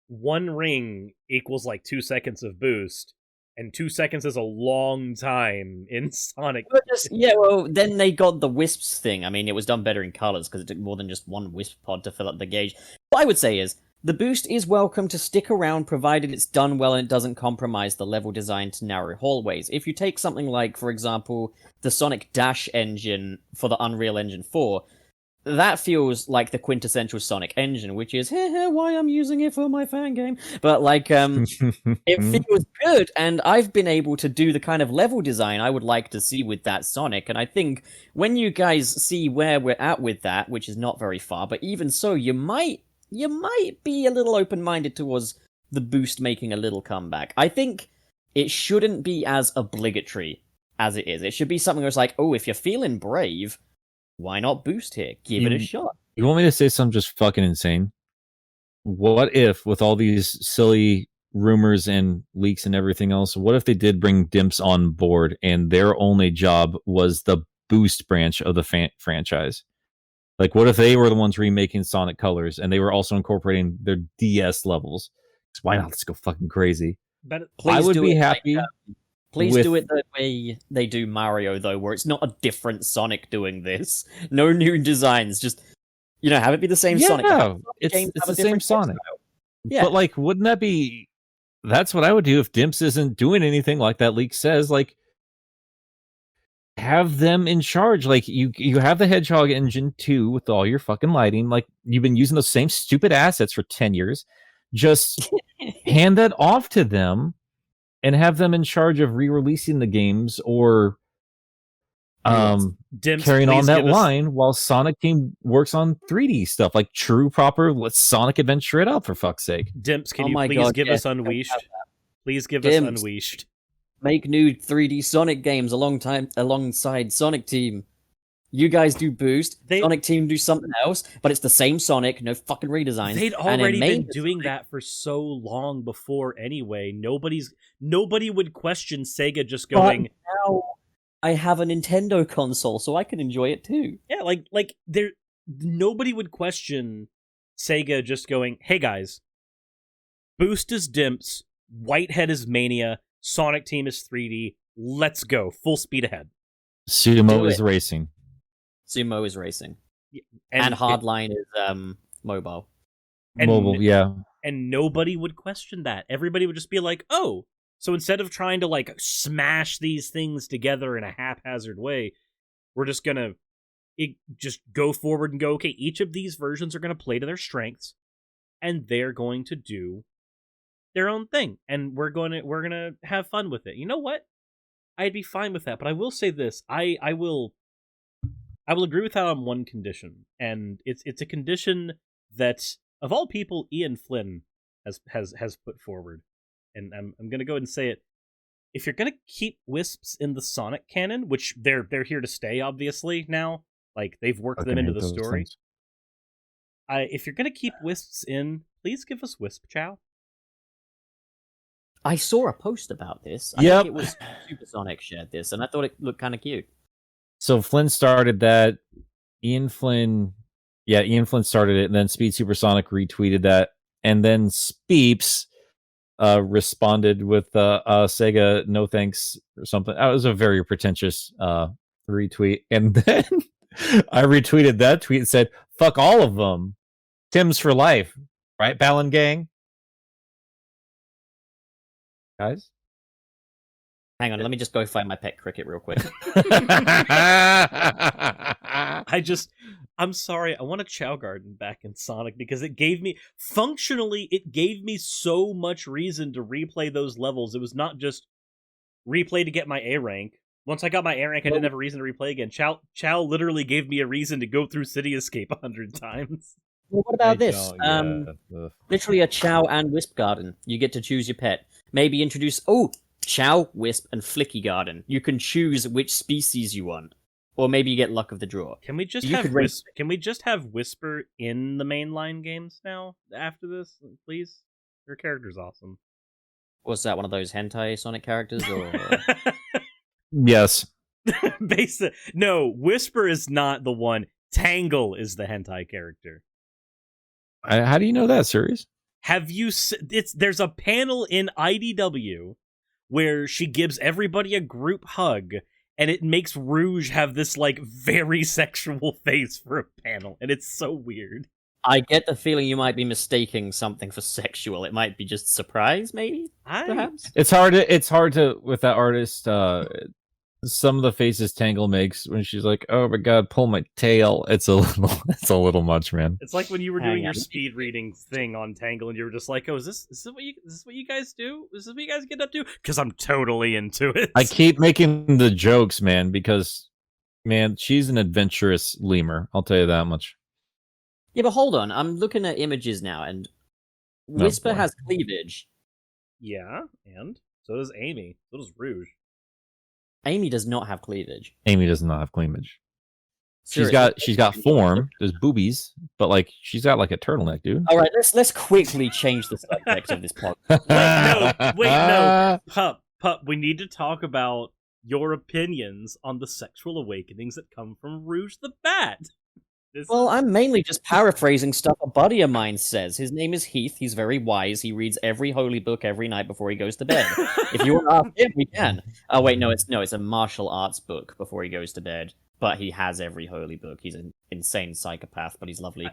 One ring equals, like, 2 seconds of boost, and 2 seconds is a long time in Sonic. Well, then they got the wisps thing. I mean, it was done better in colors, because it took more than just one wisp pod to fill up the gauge. What I would say is, the boost is welcome to stick around provided it's done well and it doesn't compromise the level design to narrow hallways. If you take something like, for example, the Sonic Dash engine for the Unreal Engine 4, that feels like the quintessential Sonic engine, which is, why I'm using it for my fan game. But, like, it feels good, and I've been able to do the kind of level design I would like to see with that Sonic, and I think when you guys see where we're at with that, which is not very far, but even so, you might be a little open-minded towards the boost making a little comeback. I think it shouldn't be as obligatory as it is. It should be something where it's like, oh, if you're feeling brave, why not boost here? Give it a shot. You want me to say something just fucking insane? What if, with all these silly rumors and leaks and everything else, what if they did bring Dimps on board and their only job was the boost branch of the franchise? Like, what if they were the ones remaking Sonic Colors and they were also incorporating their DS levels? Why not? Let's go fucking crazy. But I would be happy. Please do it the way they do Mario, though, where it's not a different Sonic doing this. No new designs. Just, have it be the same Sonic. It's the same Sonic. Yeah. But, like, wouldn't that be... That's what I would do if Dimps isn't doing anything like that leak says. Like, have them in charge. Like, you have the Hedgehog engine too with all your fucking lighting. Like, you've been using those same stupid assets for 10 years. Just hand that off to them and have them in charge of re-releasing the games or Dimps, carrying on that line while Sonic Team works on 3D stuff, like true, proper, let's Sonic Adventure it up, for fuck's sake. Dimps, can you please give us Unleashed? Please give us Unleashed. Make new 3D Sonic games alongside Sonic Team. You guys do Boost, Sonic Team do something else, but it's the same Sonic, no fucking redesigns. They'd already been doing that for so long before anyway. Nobody would question Sega just going, now I have a Nintendo console, so I can enjoy it too. Yeah, nobody would question Sega just going, hey guys, Boost is Dimps, Whitehead is Mania, Sonic Team is 3D, let's go, full speed ahead. Sumo is racing. Sumo is racing. And Hardline is mobile. Mobile, yeah. And nobody would question that. Everybody would just be like, oh, so instead of trying to, like, smash these things together in a haphazard way, we're just gonna just go forward and go, okay, each of these versions are gonna play to their strengths, and they're going to do their own thing, and we're gonna have fun with it. You know what? I'd be fine with that, but I will say this: I will agree with that on one condition, and it's a condition that, of all people, Ian Flynn has put forward, and I'm gonna go ahead and say it. If you're gonna keep Wisps in the Sonic canon, which they're here to stay, obviously now, like they've worked them into the story. If you're gonna keep Wisps in, please give us Wisp Chow. I saw a post about this. I think it was Supersonic shared this, and I thought it looked kind of cute. So Flynn started that. Ian Flynn started it, and then Speed Supersonic retweeted that, and then Speeps responded with Sega no thanks or something. That was a very pretentious retweet, and then I retweeted that tweet and said, "Fuck all of them, Tim's for life, right, Balin Gang, guys." Hang on, let me just go find my pet cricket real quick. I I'm sorry, I want a Chow Garden back in Sonic because it gave me so much reason to replay those levels. It was not just replay to get my A rank. Once I got my A rank, I didn't have a reason to replay again. Chow literally gave me a reason to go through City Escape 100 times. Well, what about this? Literally a Chow and Wisp Garden. You get to choose your pet. Maybe introduce Chow, Wisp, and Flicky Garden. You can choose which species you want, or maybe you get luck of the draw. Can we just Can we just have Whisper in the mainline games now? After this, please. Your character's awesome. Was that one of those hentai Sonic characters, or? Yes. No, Whisper is not the one. Tangle is the hentai character. How do you know that, Suris? Have you? There's a panel in IDW where she gives everybody a group hug, and it makes Rouge have this like very sexual face for a panel, and it's so weird. I get the feeling you might be mistaking something for sexual. It might be just surprise, maybe. Perhaps it's hard to with that artist. Some of the faces Tangle makes when she's like, "Oh my god, pull my tail." It's a little much, man. It's like when you were doing your speed reading thing on Tangle, and you were just like, "Oh, is this what you guys do? Is this what you guys get up to?" Because I'm totally into it. I keep making the jokes, man, because man, she's an adventurous lemur. I'll tell you that much. Yeah, but hold on. I'm looking at images now, and Whisper has cleavage. Yeah, and so does Amy. So does Rouge. Amy does not have cleavage. Amy does not have cleavage. Seriously. She's got form. There's boobies, but like she's got like a turtleneck, dude. All right, let's quickly change the subject of this podcast. Wait, no, Pup. We need to talk about your opinions on the sexual awakenings that come from Rouge the Bat. Well, I'm mainly just paraphrasing stuff a buddy of mine says. His name is Heath. He's very wise. He reads every holy book every night before he goes to bed. If you want to ask him, we can. Oh wait, no, it's a martial arts book before he goes to bed. But he has every holy book. He's an insane psychopath, but he's lovely.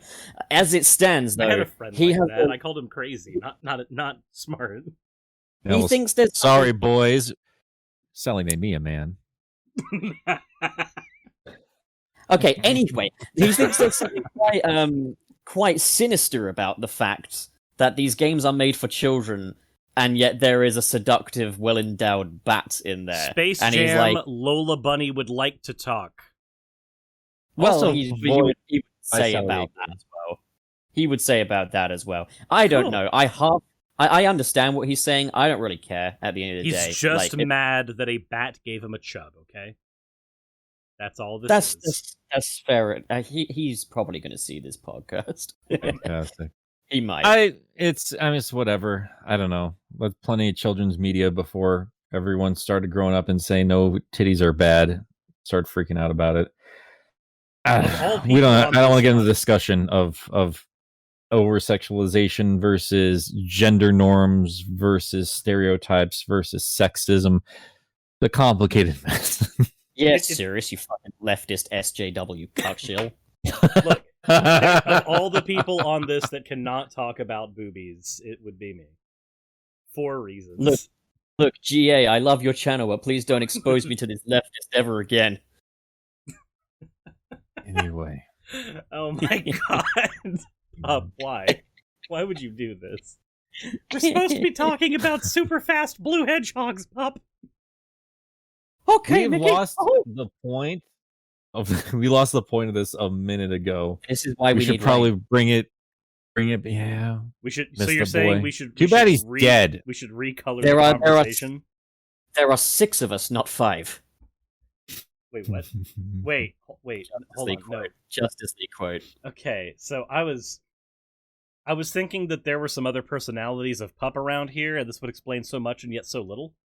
As it stands, though, I had a friend he like has that. I called him crazy, not smart. He thinks there's sorry, boys. Sally made me a man. Okay, anyway, he thinks there's something quite sinister about the fact that these games are made for children, and yet there is a seductive, well-endowed bat in there. Space and Jam, he's like, Lola Bunny would like to talk. Well, Also, he would say about that as well. He would say about that as well. I don't know. I understand what he's saying. I don't really care at the end of the day. He's just mad that a bat gave him a chub, okay? That's all this is. That's fair. He's probably going to see this podcast. Fantastic. He might. It's whatever. I don't know. With plenty of children's media before everyone started growing up and saying no, titties are bad. Start freaking out about it. I don't want to get into the discussion of over sexualization versus gender norms versus stereotypes versus sexism. The complicated mess. Yes, Suris, you fucking leftist SJW cuckshill. Look, of all the people on this that cannot talk about boobies, it would be me. 4 reasons. Look, GA, I love your channel, but please don't expose me to this leftist ever again. Anyway. Oh my god. Why? Why would you do this? We're supposed to be talking about super fast blue hedgehogs, Pup. Okay, we lost the point of this a minute ago. This is why we should probably bring it. Yeah, we should. So you're saying we should? Too bad he's dead. We should recolor the conversation. There are 6 of us, not 5. Wait, what? Wait. Hold on. No. Justice League quote. Okay, so I was thinking that there were some other personalities of Pup around here, and this would explain so much and yet so little.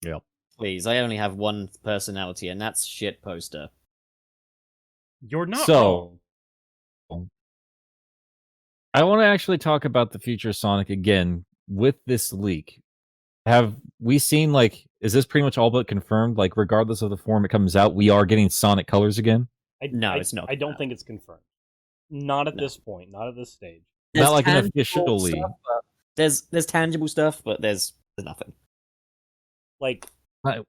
Yeah. Please, I only have one personality, and that's Shit Poster. You're not so wrong. I want to actually talk about the future of Sonic again with this leak. Have we seen, like, is this pretty much all but confirmed? Like, regardless of the form it comes out, we are getting Sonic Colors again? No, it's not. I don't think it's confirmed. Not at this point. Not at this stage. There's not like an official leak. There's tangible stuff, but there's nothing. Like, I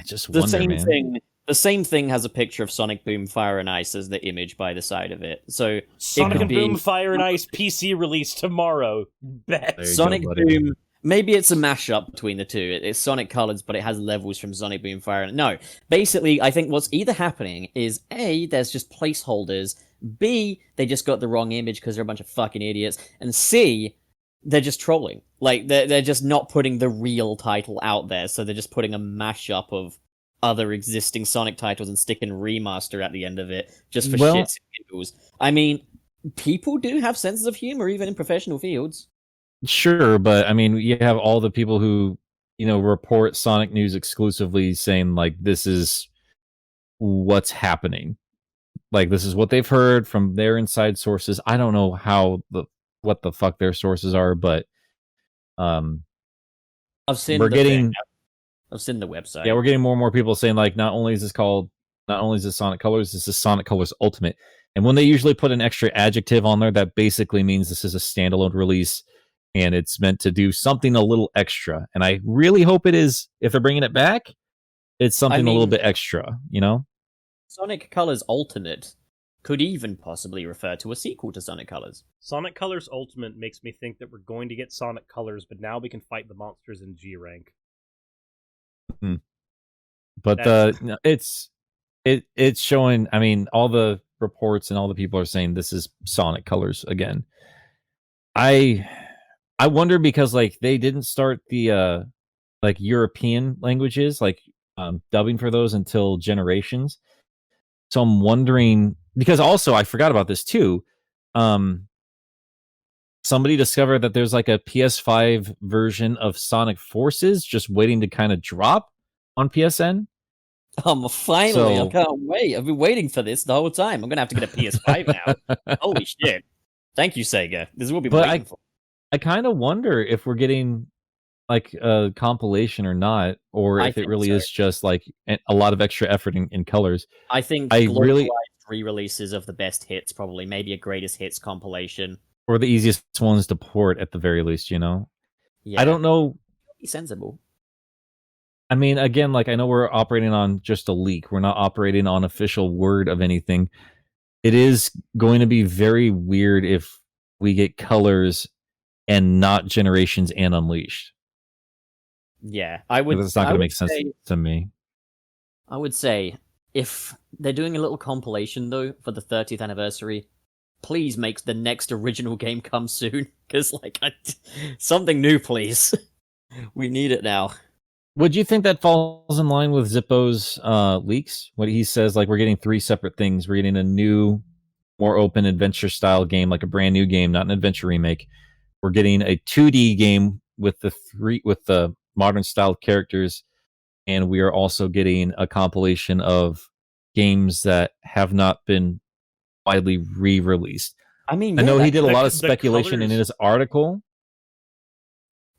just the wonder, same man. thing The same thing has a picture of Sonic Boom Fire and Ice as the image by the side of it. So Sonic could and be- Boom Fire and Ice PC release tomorrow. Bet. There you go, Sonic buddy. Boom. Maybe it's a mashup between the two. It's Sonic Colors, but it has levels from Sonic Boom Fire. No, basically, I think what's either happening is A, there's just placeholders. B, they just got the wrong image because they're a bunch of fucking idiots. And C, they're just trolling. Like, they're just not putting the real title out there, so they're just putting a mashup of other existing Sonic titles and sticking Remaster at the end of it, just for shits and giggles. I mean, people do have senses of humor, even in professional fields. Sure, but I mean, you have all the people who, report Sonic news exclusively saying, like, this is what's happening. Like, this is what they've heard from their inside sources. I don't know what the fuck their sources are, but I've seen we're getting... I've seen the website. Yeah, we're getting more and more people saying, like, not only is this Sonic Colors, this is Sonic Colors Ultimate. And when they usually put an extra adjective on there, that basically means this is a standalone release and it's meant to do something a little extra. And I really hope it is, if they're bringing it back, it's something a little bit extra, Sonic Colors Ultimate could even possibly refer to a sequel to Sonic Colors. Sonic Colors Ultimate makes me think that we're going to get Sonic Colors, but now we can fight the monsters in G rank. But it's showing. I mean, all the reports and all the people are saying this is Sonic Colors again. I wonder because like they didn't start the like European languages, like dubbing for those until Generations. So I'm wondering, because also I forgot about this too. Somebody discovered that there's like a PS5 version of Sonic Forces just waiting to kind of drop on PSN. Finally, I can't wait. I've been waiting for this the whole time. I'm going to have to get a PS5 now. Holy shit. Thank you, Sega. This is what we've been waiting for. I kind of wonder if we're getting like a compilation or not, or if it really is just like a lot of extra effort in colors. I think globalized re-releases of the best hits, probably. Maybe a greatest hits compilation. Or the easiest ones to port at the very least, Yeah. I don't know. Be sensible. I mean, again, like I know we're operating on just a leak. We're not operating on official word of anything. It is going to be very weird if we get Colors and not Generations and Unleashed. Yeah, I would. That's not going to make sense to me. I would say if they're doing a little compilation though for the 30th anniversary, please make the next original game come soon, because something new, please. We need it now. Would you think that falls in line with Zippo's leaks? What he says, like we're getting 3 separate things. We're getting a new, more open adventure style game, like a brand new game, not an adventure remake. We're getting a 2D game with the modern style characters, and we are also getting a compilation of games that have not been widely re-released. I mean, I know he did a lot of speculation in his article.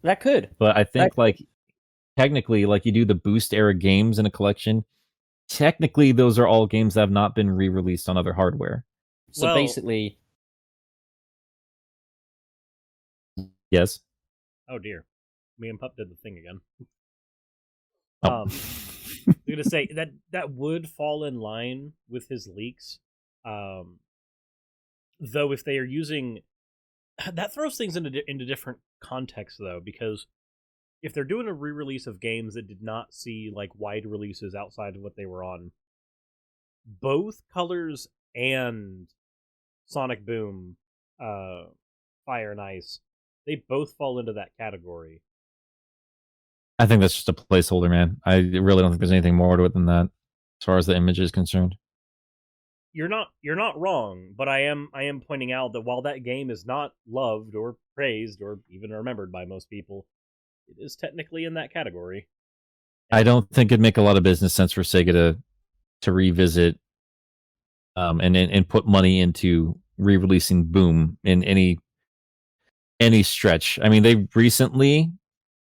That could, but I think technically, like you do the Boost era games in a collection. Technically, those are all games that have not been re-released on other hardware. So basically, yes. Oh dear, me and Pup did the thing again. Oh. I'm gonna say that would fall in line with his leaks. Though if they are using, that throws things into different context though, because if they're doing a re-release of games that did not see like wide releases outside of what they were on, both Colors and Sonic Boom, Fire and Ice, they both fall into that category. I think that's just a placeholder, man. I really don't think there's anything more to it than that, as far as the image is concerned. You're not wrong, but I am pointing out that while that game is not loved or praised or even remembered by most people, it is technically in that category. I don't think it'd make a lot of business sense for Sega to revisit and put money into re-releasing Boom in any stretch. I mean, they recently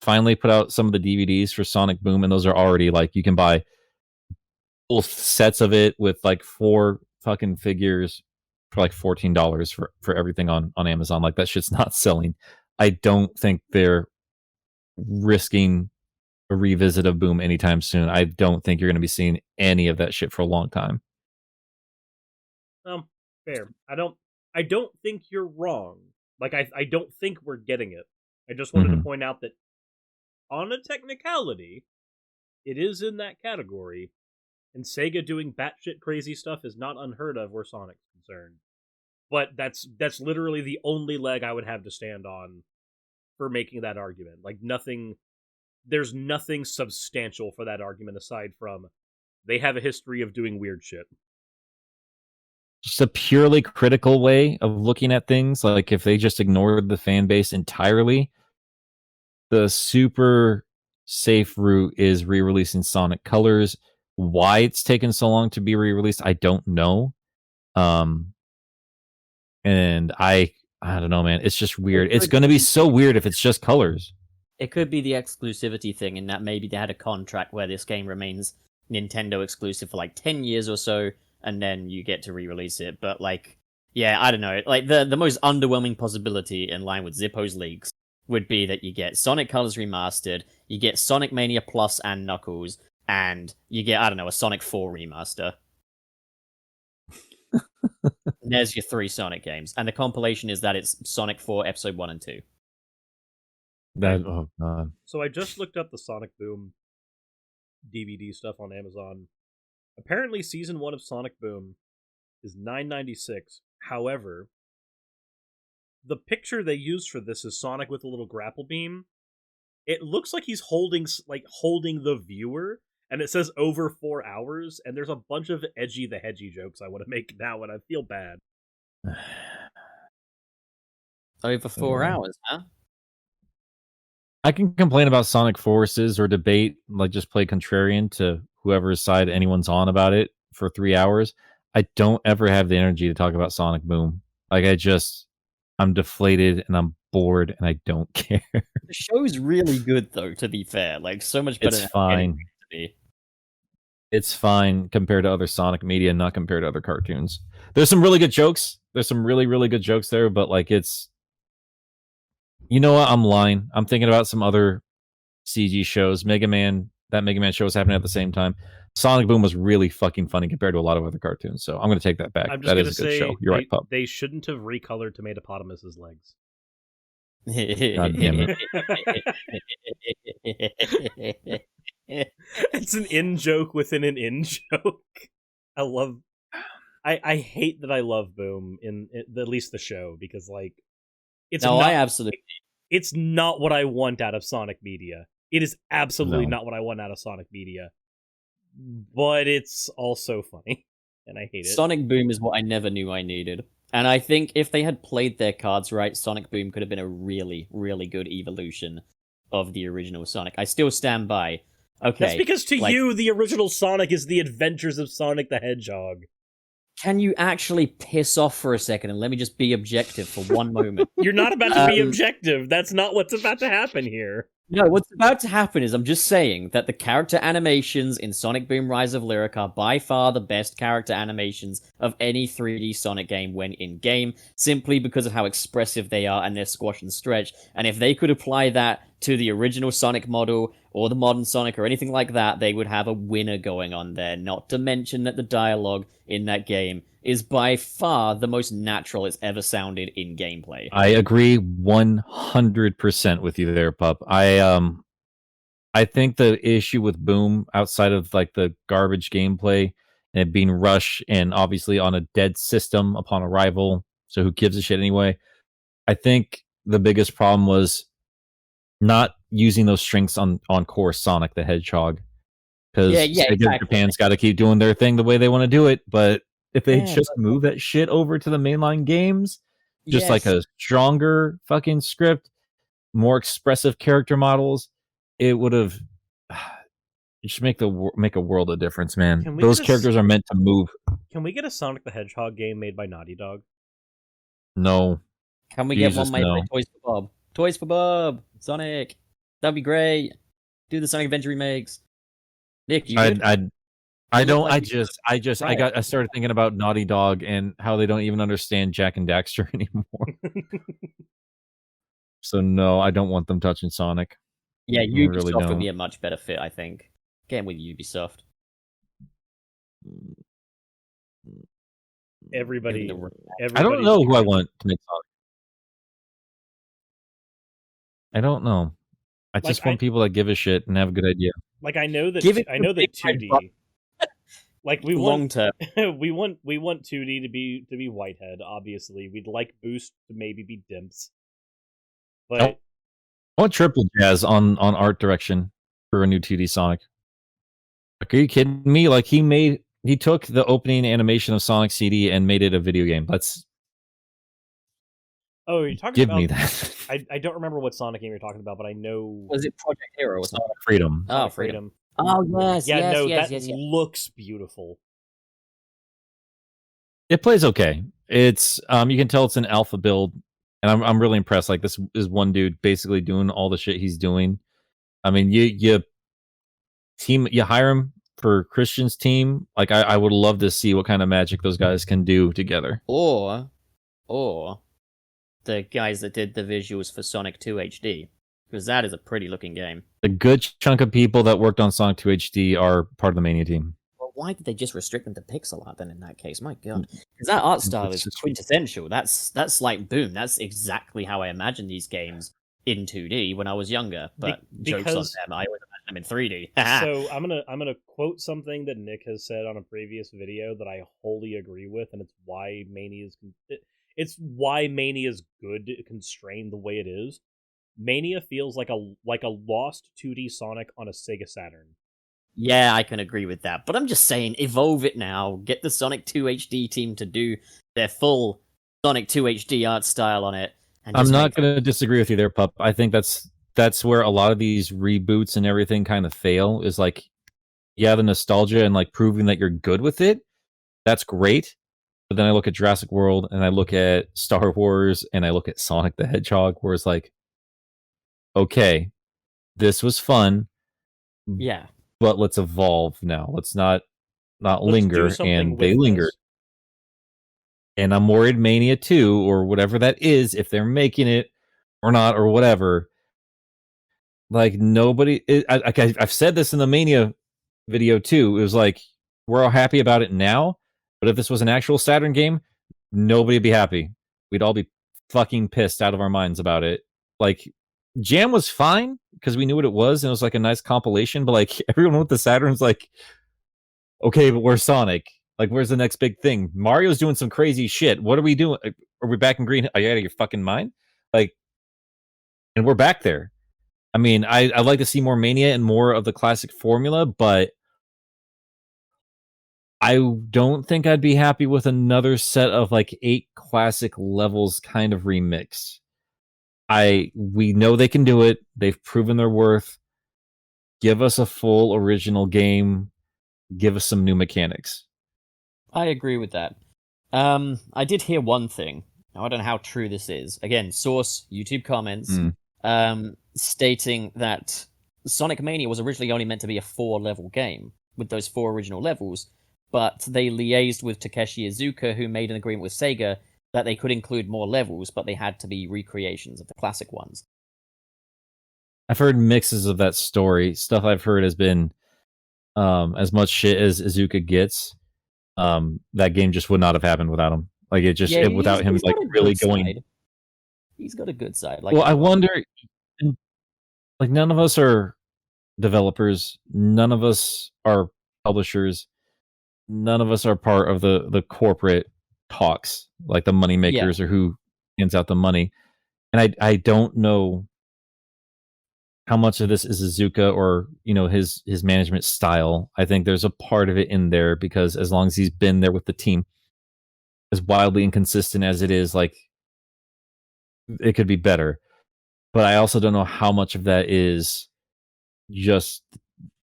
finally put out some of the DVDs for Sonic Boom, and those are already like you can buy full sets of it with like 4 fucking figures for like $14 for everything on Amazon. Like that shit's not selling. I don't think they're risking a revisit of Boom anytime soon. I don't think you're going to be seeing any of that shit for a long time. Fair. I don't think you're wrong. Like, I don't think we're getting it. I just wanted to point out that on a technicality, it is in that category, and Sega doing batshit crazy stuff is not unheard of where Sonic's concerned. But that's literally the only leg I would have to stand on for making that argument. Like, there's nothing substantial for that argument aside from they have a history of doing weird shit. Just a purely critical way of looking at things. Like, if they just ignored the fan base entirely, the super safe route is re-releasing Sonic Colors. Why it's taken so long to be re-released, I don't know. And I don't know, man. It's just weird. It's going to be so weird if it's just Colors. It could be the exclusivity thing, in that maybe they had a contract where this game remains Nintendo exclusive for like 10 years or so, and then you get to re-release it. But like, yeah, I don't know. Like, the most underwhelming possibility, in line with Zippo's leaks, would be that you get Sonic Colors Remastered, you get Sonic Mania Plus and Knuckles, and you get, I don't know, a Sonic 4 remaster. There's your 3 Sonic games. And the compilation is that it's Sonic 4 Episode 1 and 2. Oh, God. So I just looked up the Sonic Boom DVD stuff on Amazon. Apparently, Season 1 of Sonic Boom is $9.96. However, the picture they used for this is Sonic with a little grapple beam. It looks like he's holding the viewer, and it says over 4 hours, and there's a bunch of edgy the hedgy jokes I want to make now, and I feel bad. Over 4 hours, huh? I can complain about Sonic Forces or debate, like just play contrarian to whoever's side anyone's on about it for 3 hours. I don't ever have the energy to talk about Sonic Boom. Like, I'm deflated and I'm bored and I don't care. The show's really good, though, to be fair. Like, so much better It's fine. It's fine compared to other Sonic media, not compared to other cartoons. There's some really good jokes. There's some really, really good jokes there, but like, it's... You know what? I'm lying. I'm thinking about some other CG shows. Mega Man show was happening at the same time. Sonic Boom was really fucking funny compared to a lot of other cartoons, so I'm going to take that back. That is a good show. You're right, Pup. They shouldn't have recolored Tomatopotamus's legs. God damn it. It's an in joke within an in joke. I hate that I love Boom in at least the show, because like I absolutely. It's not what I want out of Sonic media. It is absolutely not what I want out of Sonic media. But it's also funny, and I hate it. Sonic Boom is what I never knew I needed. And I think if they had played their cards right, Sonic Boom could have been a really, really good evolution of the original Sonic. I still stand by. Okay. That's because to you, the original Sonic is the adventures of Sonic the Hedgehog. Can you actually piss off for a second and let me just be objective for one moment? You're not about to be objective. That's not what's about to happen here. No, what's about to happen is I'm just saying that the character animations in Sonic Boom Rise of Lyric are by far the best character animations of any 3D Sonic game when in-game, simply because of how expressive they are and their squash and stretch. And if they could apply that to the original Sonic model, or the modern Sonic, or anything like that, they would have a winner going on there. Not to mention that the dialogue in that game is by far the most natural it's ever sounded in gameplay. I agree 100% with you there, Pup. I think the issue with Boom, outside of like the garbage gameplay and it being rushed and obviously on a dead system upon arrival, so who gives a shit anyway? I think the biggest problem was not using those strengths on core Sonic the Hedgehog. Because exactly. Japan's got to keep doing their thing the way they want to do it, but if they just move that shit over to the mainline games, just like a stronger fucking script, more expressive character models, it would have just make a world of difference, man. Those characters are meant to move. Can we get a Sonic the Hedgehog game made by Naughty Dog? No. Can we get one made by Toys for Bob? Toys for Bob, Sonic. That'd be great. Do the Sonic Adventure remakes. Nick, you I started thinking about Naughty Dog and how they don't even understand Jack and Daxter anymore. So no, I don't want them touching Sonic. Yeah, I really Ubisoft would don't. be a much better fit, I think. Game with Ubisoft. Everybody, Given the- I don't everybody's know who I dream. want to make Sonic. I don't know. I Like, just want people that give a shit and have a good idea. Like I know that Give it I to know Big that Red 2D. Like we long want term. we want 2D to be Whitehead. Obviously, we'd like Boost to maybe be Dimps. But I want Triple Jazz on art direction for a new 2D Sonic. Like, are you kidding me? Like he took the opening animation of Sonic CD and made it a video game. Let's oh, you're talking give about me that. I don't remember what Sonic game you're talking about, but I know Was it Project Hero or something? Sonic Freedom. Oh, Sonic Freedom. Oh, yes, Yeah, yes, no, yes, that yes, yes. looks beautiful. It plays okay. It's you can tell it's an alpha build, and I'm really impressed. Like, this is one dude basically doing all the shit he's doing. I mean, you hire him for Christian's team. Like, I would love to see what kind of magic those guys can do together. Or the guys that did the visuals for Sonic 2 HD, because that is a pretty looking game. A good chunk of people that worked on Sonic 2 HD are part of the Mania team. Well, why did they just restrict them to pixel art then? In that case, my god, because that art style is quintessential. That's like boom. That's exactly how I imagined these games in 2D when I was younger. But jokes on them, I always imagined them in 3D. So I'm gonna quote something that Nick has said on a previous video that I wholly agree with, and it's why Mania's good constrained the way it is. Mania feels like a lost 2D Sonic on a Sega Saturn. Yeah, I can agree with that. But I'm just saying, evolve it now. Get the Sonic 2 HD team to do their full Sonic 2 HD art style on it. And I'm not going to disagree with you there, Pup. I think that's where a lot of these reboots and everything kind of fail, is like, yeah, the nostalgia and like proving that you're good with it. That's great. But then I look at Jurassic World and I look at Star Wars and I look at Sonic the Hedgehog, where it's like, okay, this was fun. Yeah. But let's evolve now. Let's not linger, and they linger. And I'm worried Mania 2 or whatever that is, if they're making it or not or whatever. Like, nobody, I've said this in the Mania video too. It was like, we're all happy about it now, but if this was an actual Saturn game, nobody would be happy. We'd all be fucking pissed out of our minds about it. Like, Jam was fine because we knew what it was and it was like a nice compilation, but like everyone with the Saturn's like, okay, but where's Sonic? Like, where's the next big thing? Mario's doing some crazy shit. What are we doing? Are we back in green? Are you out of your fucking mind? Like, and we're back there. I mean, I'd like to see more Mania and more of the classic formula, but I don't think I'd be happy with another set of like 8 classic levels kind of remix. We know they can do it. They've proven their worth. Give us a full original game. Give us some new mechanics. I agree with that. I did hear one thing. Now, I don't know how true this is. Again, source, YouTube comments, stating that Sonic Mania was originally only meant to be a 4-level game with those 4 original levels, but they liaised with Takashi Iizuka, who made an agreement with Sega that they could include more levels, but they had to be recreations of the classic ones. I've heard mixes of that story. Stuff I've heard has been as much shit as Iizuka gets. That game just would not have happened without him. Like, without him like really going. Side. He's got a good side. Like, well, I wonder. Like, none of us are developers. None of us are publishers. None of us are part of the corporate talks, like the money makers or who hands out the money. And I don't know how much of this is Iizuka or, you know, his management style. I think there's a part of it in there because as long as he's been there with the team, as wildly inconsistent as it is, like, it could be better. But I also don't know how much of that is just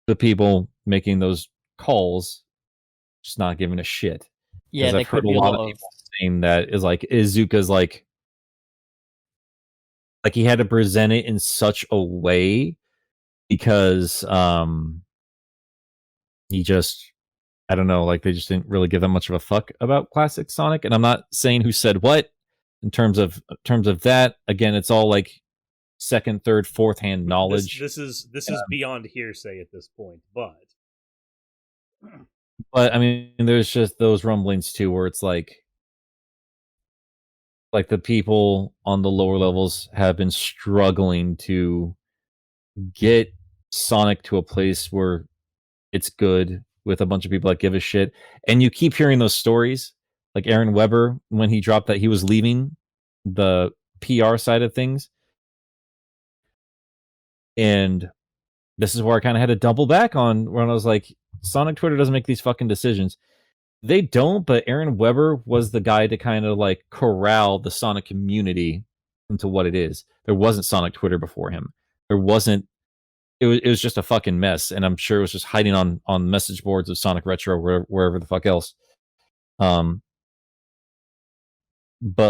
the people making those calls just not giving a shit. Yeah, I've heard a lot of people saying that is like Iizuka's like he had to present it in such a way because he just, I don't know, like they just didn't really give that much of a fuck about classic Sonic. And I'm not saying who said what in terms of that. Again, it's all like second, third, fourth hand knowledge. This is beyond hearsay at this point, but I mean, there's just those rumblings too, where it's like the people on the lower levels have been struggling to get Sonic to a place where it's good with a bunch of people that give a shit. And you keep hearing those stories, like Aaron Weber, when he dropped that he was leaving the PR side of things. And this is where I kind of had to double back on when I was like, Sonic Twitter doesn't make these fucking decisions. They don't, but Aaron Weber was the guy to kind of like corral the Sonic community into what it is. There wasn't Sonic Twitter before him. There wasn't. It was just a fucking mess, and I'm sure it was just hiding on message boards of Sonic Retro, wherever the fuck else. But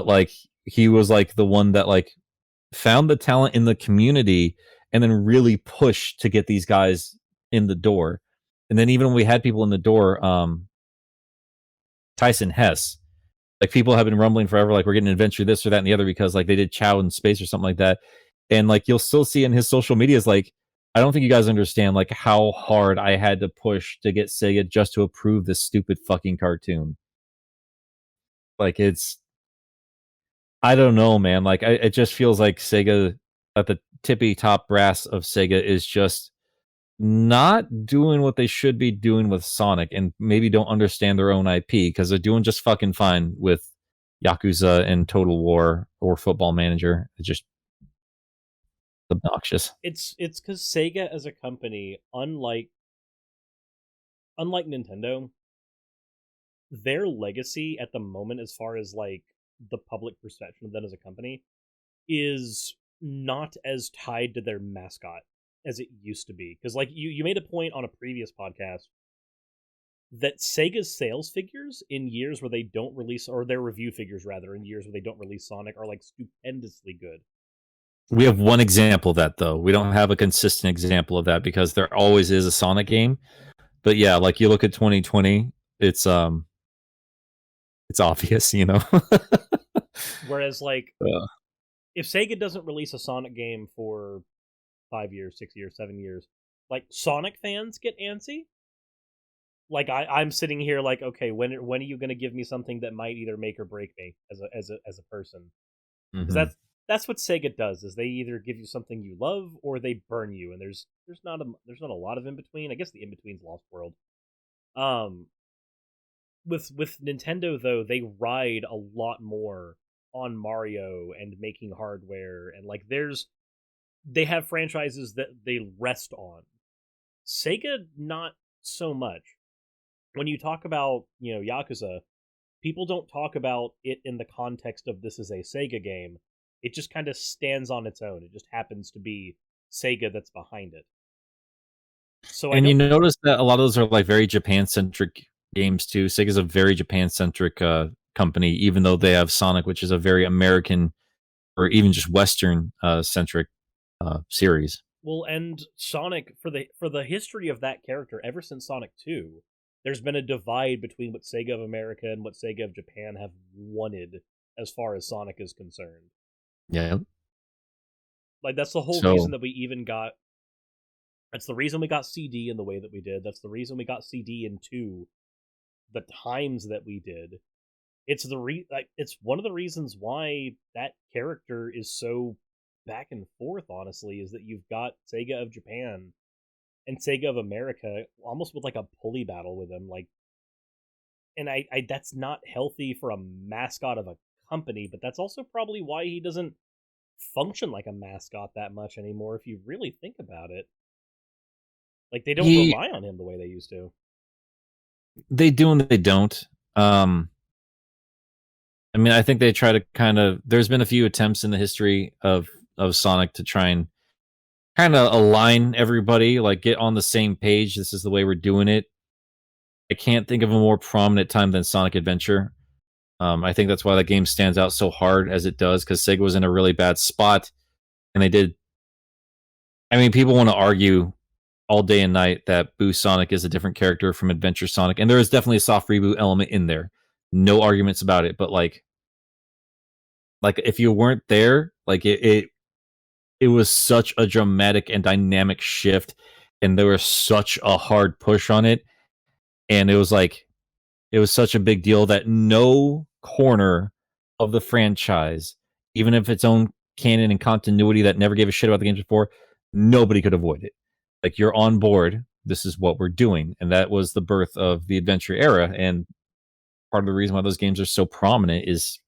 like he was like the one that like found the talent in the community and then really pushed to get these guys in the door. And then even when we had people in the door, Tyson Hess, like people have been rumbling forever, like we're getting an adventure this or that and the other because like they did Chow in space or something like that. And like you'll still see in his social media is like, I don't think you guys understand like how hard I had to push to get Sega just to approve this stupid fucking cartoon. Like it's, I don't know, man. Like it just feels like Sega at the tippy top brass of Sega is just not doing what they should be doing with Sonic, and maybe don't understand their own IP because they're doing just fucking fine with Yakuza and Total War or Football Manager. It's just obnoxious. it's because Sega as a company, unlike Nintendo, their legacy at the moment, as far as like the public perception of them as a company, is not as tied to their mascot as it used to be. Because like you made a point on a previous podcast that Sega's sales figures in years where they don't release, or their review figures rather, in years where they don't release Sonic, are like stupendously good. We have one example of that though. We don't have a consistent example of that because there always is a Sonic game. But yeah, like you look at 2020, it's obvious, you know. Whereas like if Sega doesn't release a Sonic game for 5 years, 6 years, 7 years, like Sonic fans get antsy. Like I'm sitting here like, okay, when are you going to give me something that might either make or break me as a person? Because that's what Sega does, is they either give you something you love or they burn you, and there's not a lot of in between. I guess the in between's Lost World. With Nintendo though, they ride a lot more on Mario and making hardware, and like they have franchises that they rest on. Sega, not so much. When you talk about, Yakuza, people don't talk about it in the context of this is a Sega game. It just kind of stands on its own. It just happens to be Sega that's behind it. So and you notice that a lot of those are like very Japan-centric games too. Sega's a very Japan-centric company, even though they have Sonic, which is a very American or even just Western centric series. Well, and Sonic, for the history of that character, ever since Sonic 2, there's been a divide between what Sega of America and what Sega of Japan have wanted as far as Sonic is concerned. Yeah. Like, that's the whole reason that we even got... That's the reason we got CD in the way that we did. That's the reason we got CD into the times that we did. It's it's one of the reasons why that character is so back and forth, honestly, is that you've got Sega of Japan and Sega of America almost with like a pulley battle with him, like, and I that's not healthy for a mascot of a company, but that's also probably why he doesn't function like a mascot that much anymore, if you really think about it. Like, they don't rely on him the way they used to. They do and they don't. I mean, I think they try to kind of... There's been a few attempts in the history of Sonic to try and kind of align everybody, like get on the same page. This is the way we're doing it. I can't think of a more prominent time than Sonic Adventure. I think that's why that game stands out so hard as it does, because Sega was in a really bad spot, and they did... I mean, people want to argue all day and night that Boo Sonic is a different character from Adventure Sonic, and there is definitely a soft reboot element in there. No arguments about it, but like if you weren't there, like it it was such a dramatic and dynamic shift, and there was such a hard push on it, and it was such a big deal that no corner of the franchise, even if its own canon and continuity that never gave a shit about the games before, nobody could avoid it. Like, you're on board, this is what we're doing. And that was the birth of the adventure era. And part of the reason why those games are so prominent is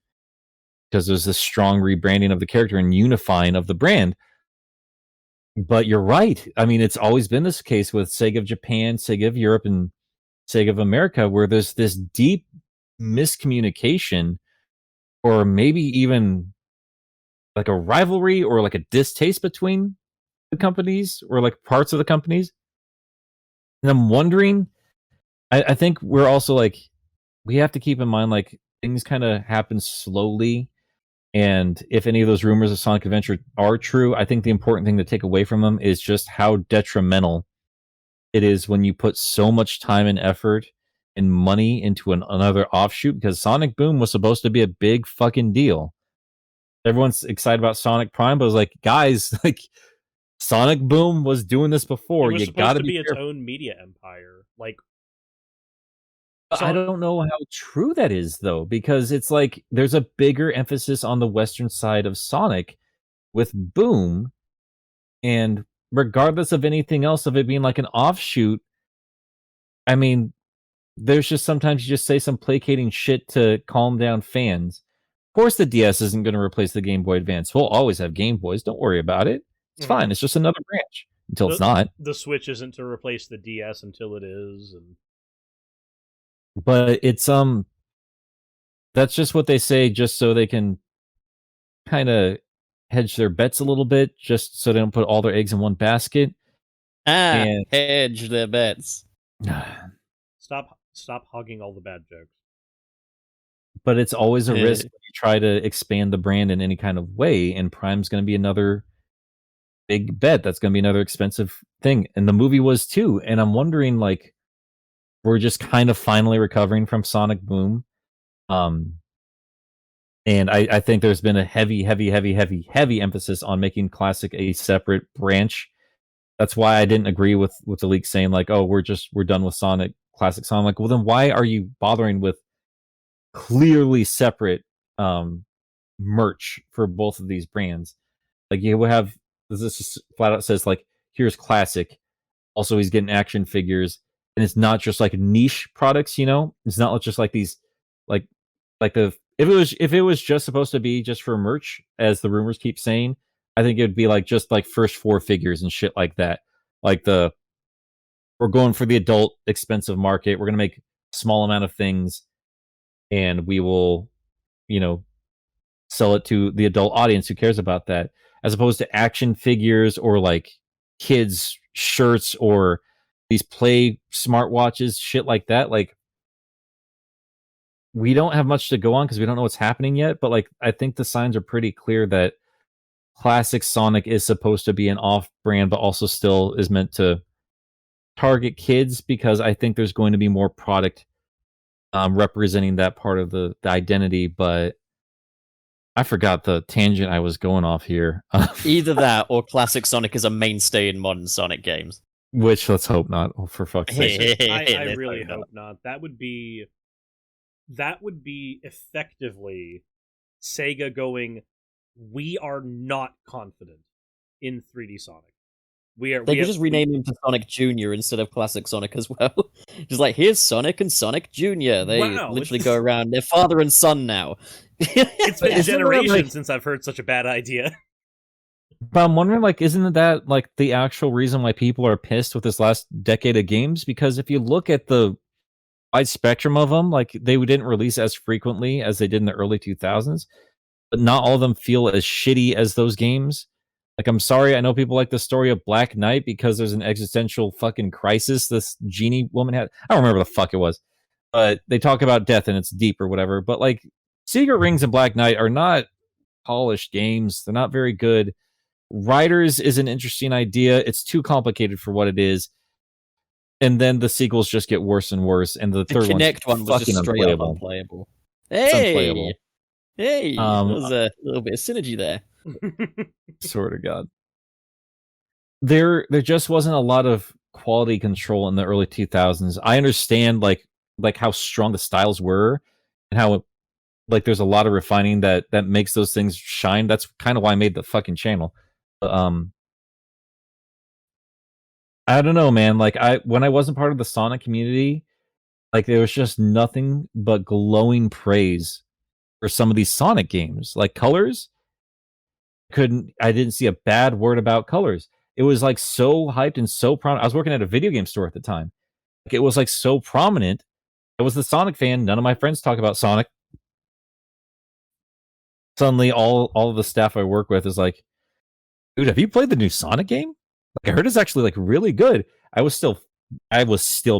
because there's this strong rebranding of the character and unifying of the brand. But you're right. I mean, it's always been this case with Sega of Japan, Sega of Europe, and Sega of America, where there's this deep miscommunication, or maybe even like a rivalry or like a distaste between the companies, or like parts of the companies. And I'm wondering, I think we're also like, we have to keep in mind, like, things kind of happen slowly. And if any of those rumors of Sonic Adventure are true, I think the important thing to take away from them is just how detrimental it is when you put so much time and effort and money into another offshoot, because Sonic Boom was supposed to be a big fucking deal. Everyone's excited about Sonic Prime, but it was like, guys, like, Sonic Boom was doing this before. It was You supposed gotta to be its careful. own media empire. Like, I don't know how true that is, though, because it's like there's a bigger emphasis on the Western side of Sonic with Boom, and regardless of anything else of it being like an offshoot, I mean, there's just sometimes you just say some placating shit to calm down fans. Of course, the DS isn't going to replace the Game Boy Advance. We'll always have Game Boys. Don't worry about it. It's fine. It's just another branch until it's not. The Switch isn't to replace the DS until it is, and But it's that's just what they say, just so they can kind of hedge their bets a little bit, just so they don't put all their eggs in one basket. And Hedge their bets. stop hogging all the bad jokes. But it's always a risk when you try to expand the brand in any kind of way, and Prime's going to be another big bet. That's going to be another expensive thing, and the movie was too. And I'm wondering, like, we're just kind of finally recovering from Sonic Boom. And I think there's been a heavy emphasis on making Classic a separate branch. That's why I didn't agree with the leak saying, like, oh, we're done with Sonic, Classic Sonic. Like, well, then why are you bothering with clearly separate merch for both of these brands? Like, you will have, this is flat out says, like, here's Classic. Also, he's getting action figures, and it's not just like niche products, you know? It's not just like these, like the, if it was just supposed to be just for merch, as the rumors keep saying, I think it would be like just like first 4 figures and shit like that. Like, we're going for the adult expensive market. We're going to make a small amount of things, and we will, you know, sell it to the adult audience who cares about that, as opposed to action figures or like kids shirts or these play smartwatches, shit like that. Like, we don't have much to go on because we don't know what's happening yet, but like, I think the signs are pretty clear that Classic Sonic is supposed to be an off-brand, but also still is meant to target kids, because I think there's going to be more product representing that part of the identity. But I forgot the tangent I was going off here. Either that or Classic Sonic is a mainstay in modern Sonic games. Which, let's hope not. Oh, for fuck's sake. I really hope not. That would be effectively Sega going, we are not confident in 3D Sonic. They could just rename him to Sonic Jr. instead of Classic Sonic as well. Just like, here's Sonic and Sonic Jr. They literally go around. They're father and son now. It's been generations since I've heard such a bad idea. But I'm wondering, like, isn't that like the actual reason why people are pissed with this last decade of games? Because if you look at the wide spectrum of them, like, they didn't release as frequently as they did in the early 2000s, but not all of them feel as shitty as those games. Like, I'm sorry, I know people like the story of Black Knight because there's an existential fucking crisis this genie woman had. I don't remember the fuck it was, but they talk about death and it's deep or whatever. But like, Secret Rings and Black Knight are not polished games. They're not very good. Riders is an interesting idea. It's too complicated for what it is. And then the sequels just get worse and worse. And the third Kinect one was just straight up unplayable. Hey, there was a little bit of synergy there. Swear to God. there just wasn't a lot of quality control in the early 2000s. I understand like how strong the styles were and how like there's a lot of refining that makes those things shine. That's kind of why I made the fucking channel. I don't know, man. Like when I wasn't part of the Sonic community, like there was just nothing but glowing praise for some of these Sonic games. Like Colors, I didn't see a bad word about Colors. It was like so hyped and so prominent. I was working at a video game store at the time. Like it was like so prominent. I was the Sonic fan. None of my friends talk about Sonic. Suddenly all of the staff I work with is like, dude, have you played the new Sonic game? Like I heard it's actually like really good. I was still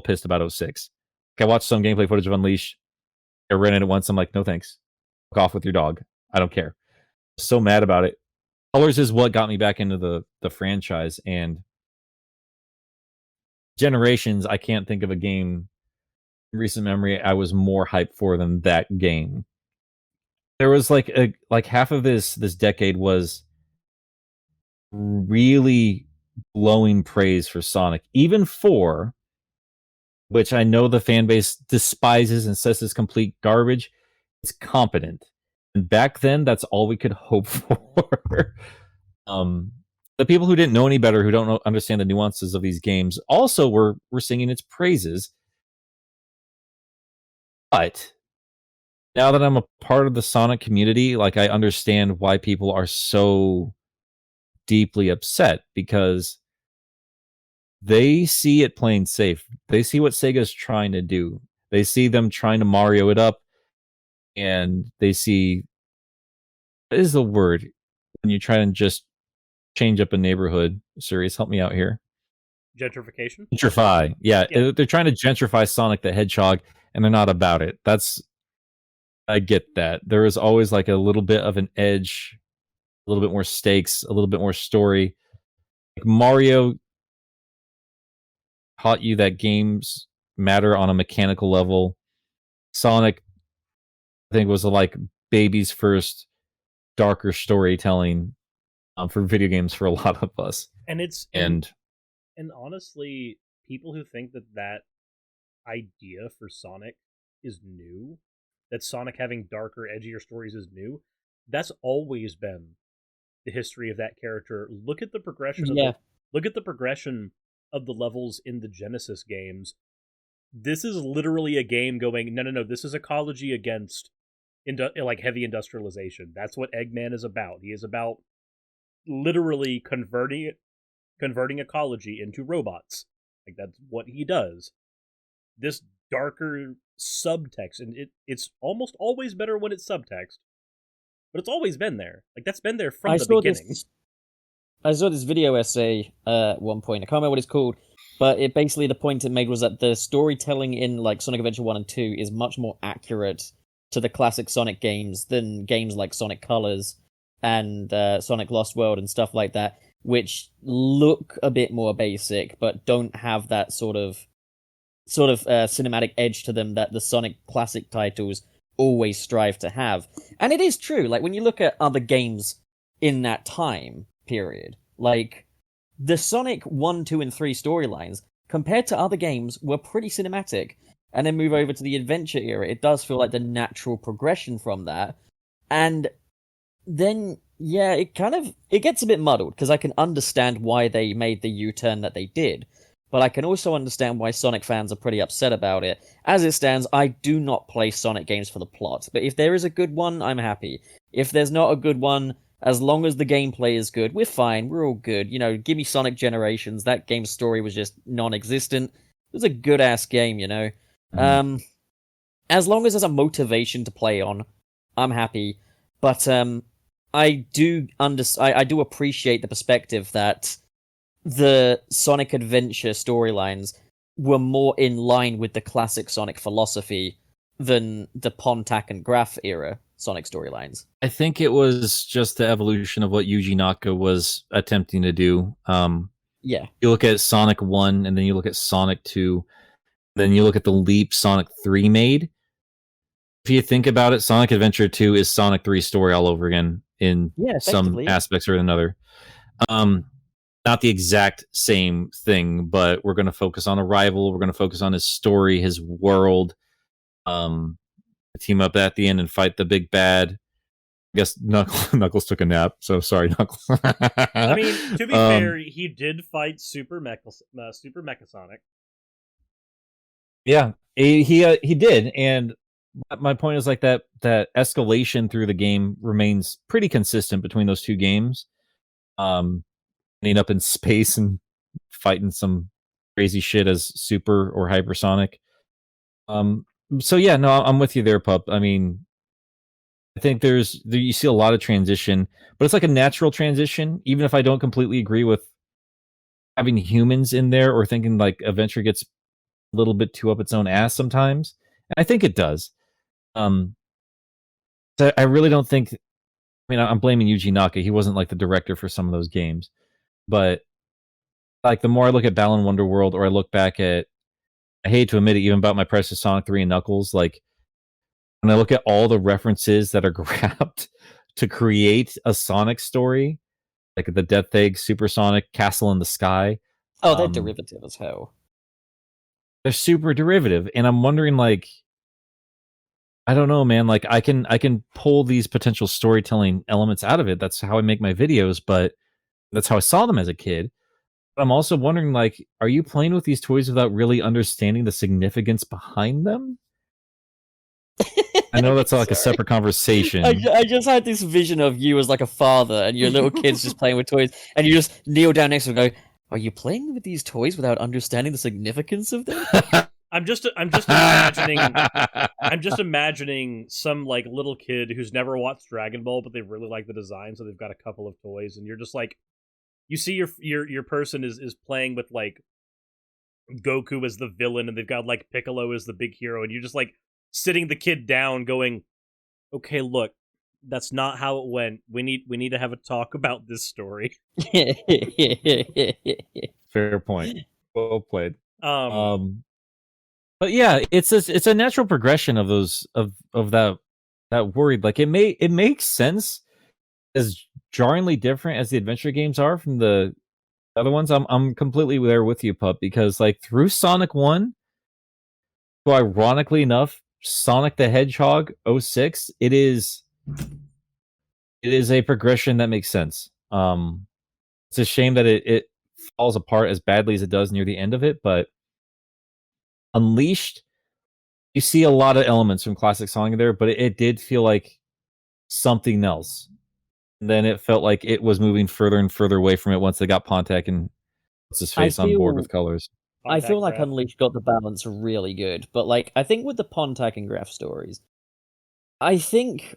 pissed about 06. Like, I watched some gameplay footage of Unleash. I rented it once. I'm like, no thanks. Fuck off with your dog. I don't care. So mad about it. Colors is what got me back into the franchise, and Generations, I can't think of a game in recent memory I was more hyped for than that game. There was like half of this decade was really glowing praise for Sonic. Even 4, which I know the fan base despises and says is complete garbage, it's competent. And back then, that's all we could hope for. The people who didn't know any better, who don't understand the nuances of these games, also were singing its praises. But now that I'm a part of the Sonic community, like I understand why people are so deeply upset, because they see it playing safe. They see what Sega's trying to do. They see them trying to Mario it up, and they see, what is the word when you try and just change up a neighborhood? Suris, help me out here. Gentrification? Gentrify. Yeah, they're trying to gentrify Sonic the Hedgehog, and they're not about it. I get that. There is always like a little bit of an edge, a little bit more stakes, a little bit more story. Like Mario taught you that games matter on a mechanical level. Sonic, I think, was like baby's first darker storytelling for video games for a lot of us. And honestly, people who think that idea for Sonic is new, that Sonic having darker, edgier stories is new, that's always been the history of that character. Look at the progression. Look at the progression of the levels in the Genesis games. This is literally a game going, no, this is ecology against like heavy industrialization. That's what Eggman is about. He is about literally converting ecology into robots. Like that's what he does. This darker subtext, and it's almost always better when it's subtext, but it's always been there. Like that's been there from the beginning. I saw this video essay at one point. I can't remember what it's called, but it basically, the point it made was that the storytelling in like Sonic Adventure 1 and 2 is much more accurate to the classic Sonic games than games like Sonic Colors and Sonic Lost World and stuff like that, which look a bit more basic but don't have that sort of cinematic edge to them that the Sonic classic titles always strive to have. And it is true, like when you look at other games in that time period, like the Sonic 1, 2, and 3 storylines, compared to other games, were pretty cinematic. And then move over to the adventure era, it does feel like the natural progression from that. And then, yeah, it gets a bit muddled, because I can understand why they made the U-turn that they did, but I can also understand why Sonic fans are pretty upset about it. As it stands, I do not play Sonic games for the plot, but if there is a good one, I'm happy. If there's not a good one, as long as the gameplay is good, we're fine, we're all good. You know, give me Sonic Generations, that game's story was just non-existent. It was a good-ass game, you know? As long as there's a motivation to play on, I'm happy. But I do appreciate the perspective that the Sonic Adventure storylines were more in line with the classic Sonic philosophy than the Pontac and Graf era Sonic storylines. I think it was just the evolution of what Yuji Naka was attempting to do. Yeah. You look at Sonic 1, and then you look at Sonic 2, then you look at the leap Sonic 3 made. If you think about it, Sonic Adventure 2 is Sonic 3 story all over again in some aspects or another. not the exact same thing, but we're going to focus on a rival. We're going to focus on his story, his world. Team up at the end and fight the big bad. I guess Knuckles took a nap, so sorry, Knuckles. I mean, to be fair, he did fight Super Mechasonic. Yeah, he did, and my point is like that escalation through the game remains pretty consistent between those two games. Ending up in space and fighting some crazy shit as Super or Hypersonic. So yeah, no, I'm with you there, Pup. I mean, I think you see a lot of transition, but it's like a natural transition. Even if I don't completely agree with having humans in there or thinking like Adventure gets a little bit too up its own ass sometimes, and I think it does. So I really don't think. I mean, I'm blaming Yuji Naka. He wasn't like the director for some of those games, but like the more I look at Balan Wonderworld or I look back at, I hate to admit it, even about my precious Sonic 3 and Knuckles, like when I look at all the references that are grabbed to create a Sonic story, like the Death Egg, Supersonic, Castle in the Sky. Oh, they're derivative as hell. They're super derivative, and I'm wondering, like, I don't know, man. Like, I can pull these potential storytelling elements out of it. That's how I make my videos, but that's how I saw them as a kid. But I'm also wondering, like, are you playing with these toys without really understanding the significance behind them? I know that's like a separate conversation. I just had this vision of you as like a father and your little kids just playing with toys, and you just kneel down next to them and go, "Are you playing with these toys without understanding the significance of them?" I'm just imagining some like little kid who's never watched Dragon Ball, but they really like the design, so they've got a couple of toys, and you're just like, you see your person is playing with like Goku as the villain, and they've got like Piccolo as the big hero, and you're just like sitting the kid down going, okay, look, that's not how it went. We need to have a talk about this story. Fair point. Well played. But yeah, it's a natural progression of those of that worried. Like it makes sense, as jarringly different as the adventure games are from the other ones. I'm completely there with you, Pup, because like through Sonic 1, so ironically enough, Sonic the Hedgehog 06, it is a progression that makes sense. It's a shame that it falls apart as badly as it does near the end of it, but Unleashed, you see a lot of elements from classic Sonic there, but it did feel like something else. And then it felt like it was moving further and further away from it once they got Pontac and what's his face on board with colors. I feel like Unleashed got the balance really good, but like I think with the Pontac and Graf stories, I think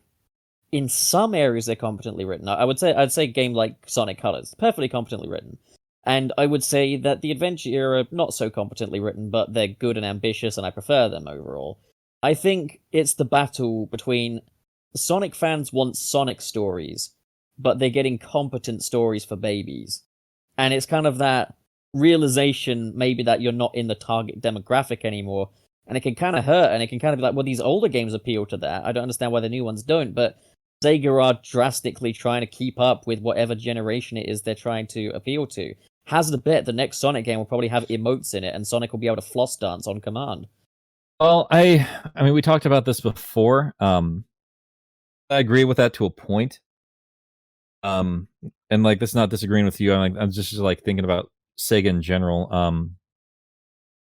in some areas they're competently written. I'd say a game like Sonic Colors, perfectly competently written. And I would say that the Adventure era, not so competently written, but they're good and ambitious, and I prefer them overall. I think it's the battle between Sonic fans want Sonic stories, but they're getting competent stories for babies. And it's kind of that realization, maybe, that you're not in the target demographic anymore. And it can kind of hurt, and it can kind of be like, well, these older games appeal to that. I don't understand why the new ones don't, but Sega are drastically trying to keep up with whatever generation it is they're trying to appeal to. Hazard a bet the next Sonic game will probably have emotes in it, and Sonic will be able to floss dance on command. Well, I mean, we talked about this before. I agree with that to a point. And like, that's not disagreeing with you. I'm just like thinking about Sega in general.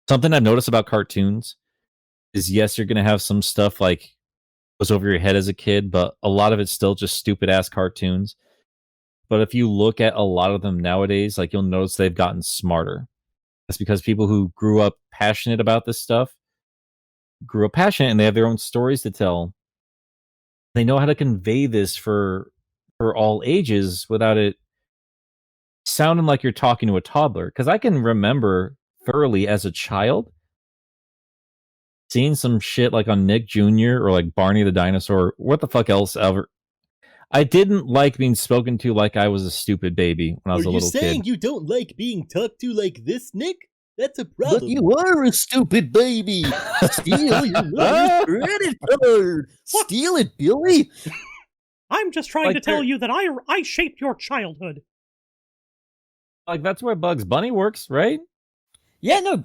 Something I've noticed about cartoons is, yes, you're gonna have some stuff like goes over your head as a kid, but a lot of it's still just stupid ass cartoons. But if you look at a lot of them nowadays, like, you'll notice they've gotten smarter. That's because people who grew up passionate about this stuff grew up passionate, and they have their own stories to tell. They know how to convey this for all ages without it sounding like you're talking to a toddler. Because I can remember thoroughly as a child seeing some shit like on Nick Jr. or like Barney the Dinosaur, what the fuck else ever. I didn't like being spoken to like I was a stupid baby when I was a little kid. Are you saying you don't like being talked to like this, Nick? That's a problem. But you are a stupid baby. Steal your mother's credit card. Steal it, Billy. I'm just trying to tell you that I shaped your childhood. Like that's where Bugs Bunny works, right? Yeah, no,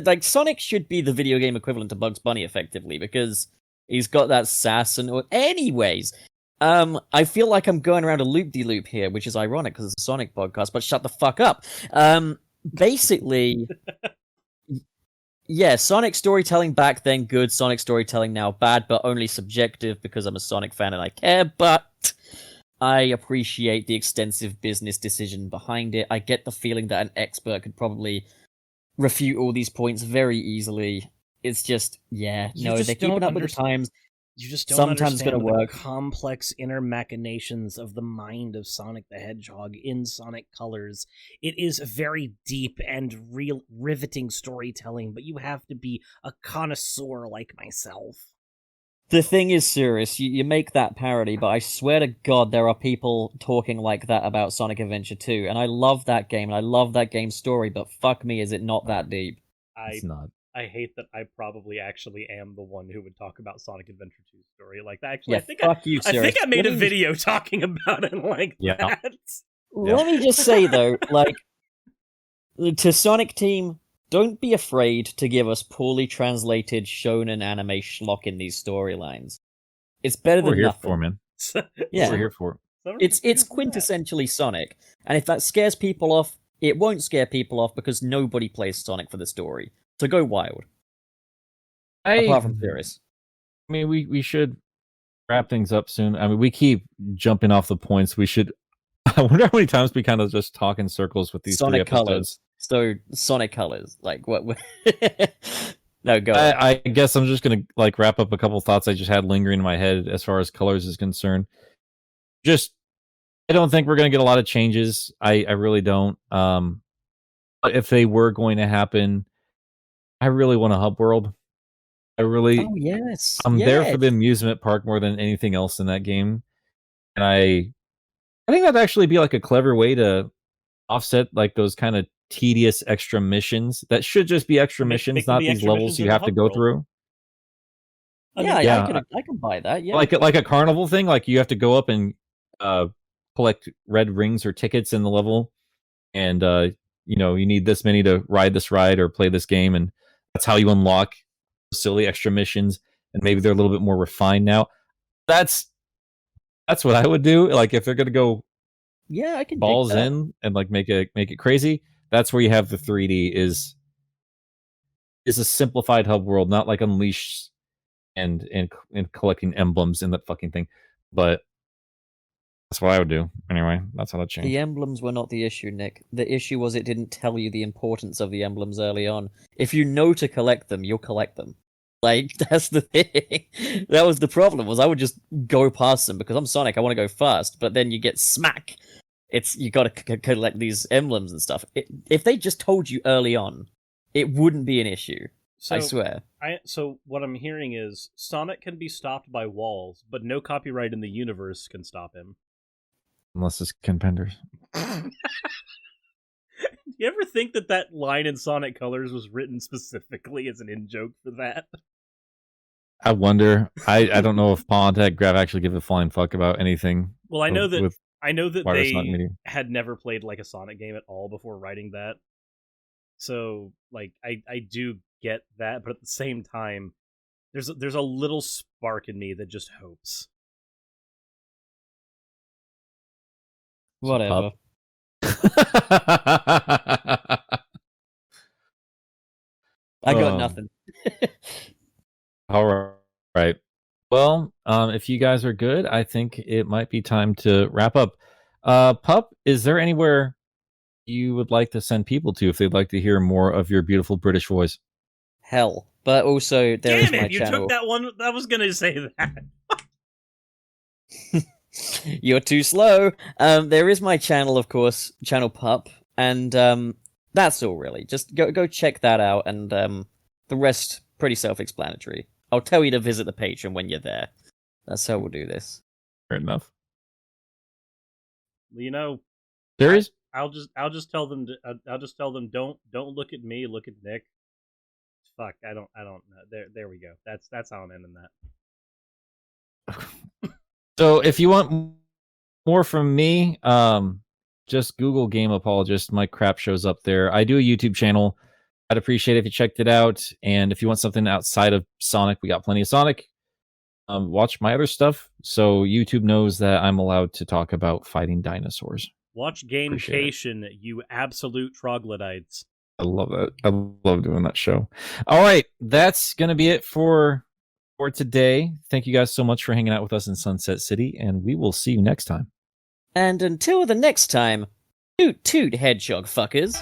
like Sonic should be the video game equivalent to Bugs Bunny, effectively, because he's got that sass and. Anyways, I feel like I'm going around a loop-de-loop here, which is ironic because it's a Sonic podcast. But shut the fuck up. Basically, yeah, Sonic storytelling back then good, Sonic storytelling now bad, but only subjective because I'm a Sonic fan and I care. But I appreciate the extensive business decision behind it. I get the feeling that an expert could probably refute all these points very easily. It's just, yeah, You no, just they're keeping don't up with the understand- times. You just don't Sometimes it's understand gonna the work. complex inner machinations of the mind of Sonic the Hedgehog in Sonic Colors. It is very deep and real riveting storytelling, but you have to be a connoisseur like myself. The thing is, Suris, you make that parody, but I swear to God, there are people talking like that about Sonic Adventure 2, and I love that game, and I love that game's story, but fuck me, is it not that deep? It's not. I hate that I probably actually am the one who would talk about Sonic Adventure 2's story like that. Actually, Yeah, fuck you, I Suris. think I made a Let me- video talking about it like Yeah. that. Let me just say, though, like, to Sonic Team, don't be afraid to give us poorly translated shonen anime schlock in these storylines. It's better We're than here nothing. for, man. Yeah. We're here for. It's quintessentially Sonic, and if that scares people off, it won't scare people off because nobody plays Sonic for the story. So go wild. Apart from Suris. I mean, we should wrap things up soon. I mean, we keep jumping off the points. We should. I wonder how many times we kind of just talk in circles with these Sonic three episodes. Colors. So Sonic Colors, like what? No, go. I guess I'm just gonna like wrap up a couple thoughts I just had lingering in my head as far as Colors is concerned. Just, I don't think we're gonna get a lot of changes. I really don't. But if they were going to happen, I really want a hub world. Oh yes, I'm there for yes. the amusement park more than anything else in that game, and I think that'd actually be like a clever way to offset like those kind of tedious extra missions that should just be extra missions, make them not be these extra levels missions you in the have to hub go world. through. Yeah, I can buy that. Yeah, Like a carnival thing, like you have to go up and collect red rings or tickets in the level, and you need this many to ride this ride or play this game, and that's how you unlock silly extra missions. And maybe they're a little bit more refined now. That's what I would do. Like if they're gonna go yeah, I can balls dig that. in and like make it crazy. That's where you have the 3D is a simplified hub world, not like Unleashed and collecting emblems in that fucking thing. But that's what I would do. Anyway, that's how that changed. The emblems were not the issue, Nick. The issue was it didn't tell you the importance of the emblems early on. If you know to collect them, you'll collect them. Like, that's the thing. That was the problem, was I would just go past them because I'm Sonic, I want to go fast, but then you get smack. You gotta collect these emblems and stuff. If they just told you early on, it wouldn't be an issue. I swear. So what I'm hearing is Sonic can be stopped by walls, but no copyright in the universe can stop him. Unless it's Ken Penders. Do you ever think that line in Sonic Colors was written specifically as an in-joke for that? I wonder. I don't know if Paul and Graf actually give a flying fuck about anything. Well, I know that Wireless Sonic they Media. had never played like a Sonic game at all before writing that. So, like, I do get that, but at the same time, there's a little spark in me that just hopes. Whatever. I got nothing. All right. Well, if you guys are good, I think it might be time to wrap up. Pup, is there anywhere you would like to send people to if they'd like to hear more of your beautiful British voice? Hell. But also, there is Damn my it! You channel. took that one. I was gonna say that. You're too slow. There is my channel, of course, Channel Pup, and that's all really. Just go check that out, and the rest pretty self-explanatory. I'll tell you to visit the Patreon when you're there. That's how we'll do this. Fair enough. You know, There is. I'll just tell them. I'll just tell them don't look at me. Look at Nick. Fuck. I don't know. There we go. That's how I'm ending that. So if you want more from me, just Google Game Apologist. My crap shows up there. I do a YouTube channel. I'd appreciate it if you checked it out. And if you want something outside of Sonic, we got plenty of Sonic. Watch my other stuff, so YouTube knows that I'm allowed to talk about fighting dinosaurs. Watch Gamecation, you absolute troglodytes. I love that. I love doing that show. All right, that's gonna be it for today. Thank you guys so much for hanging out with us in Sunset City, and we will see you next time. And until the next time, toot toot hedgehog fuckers.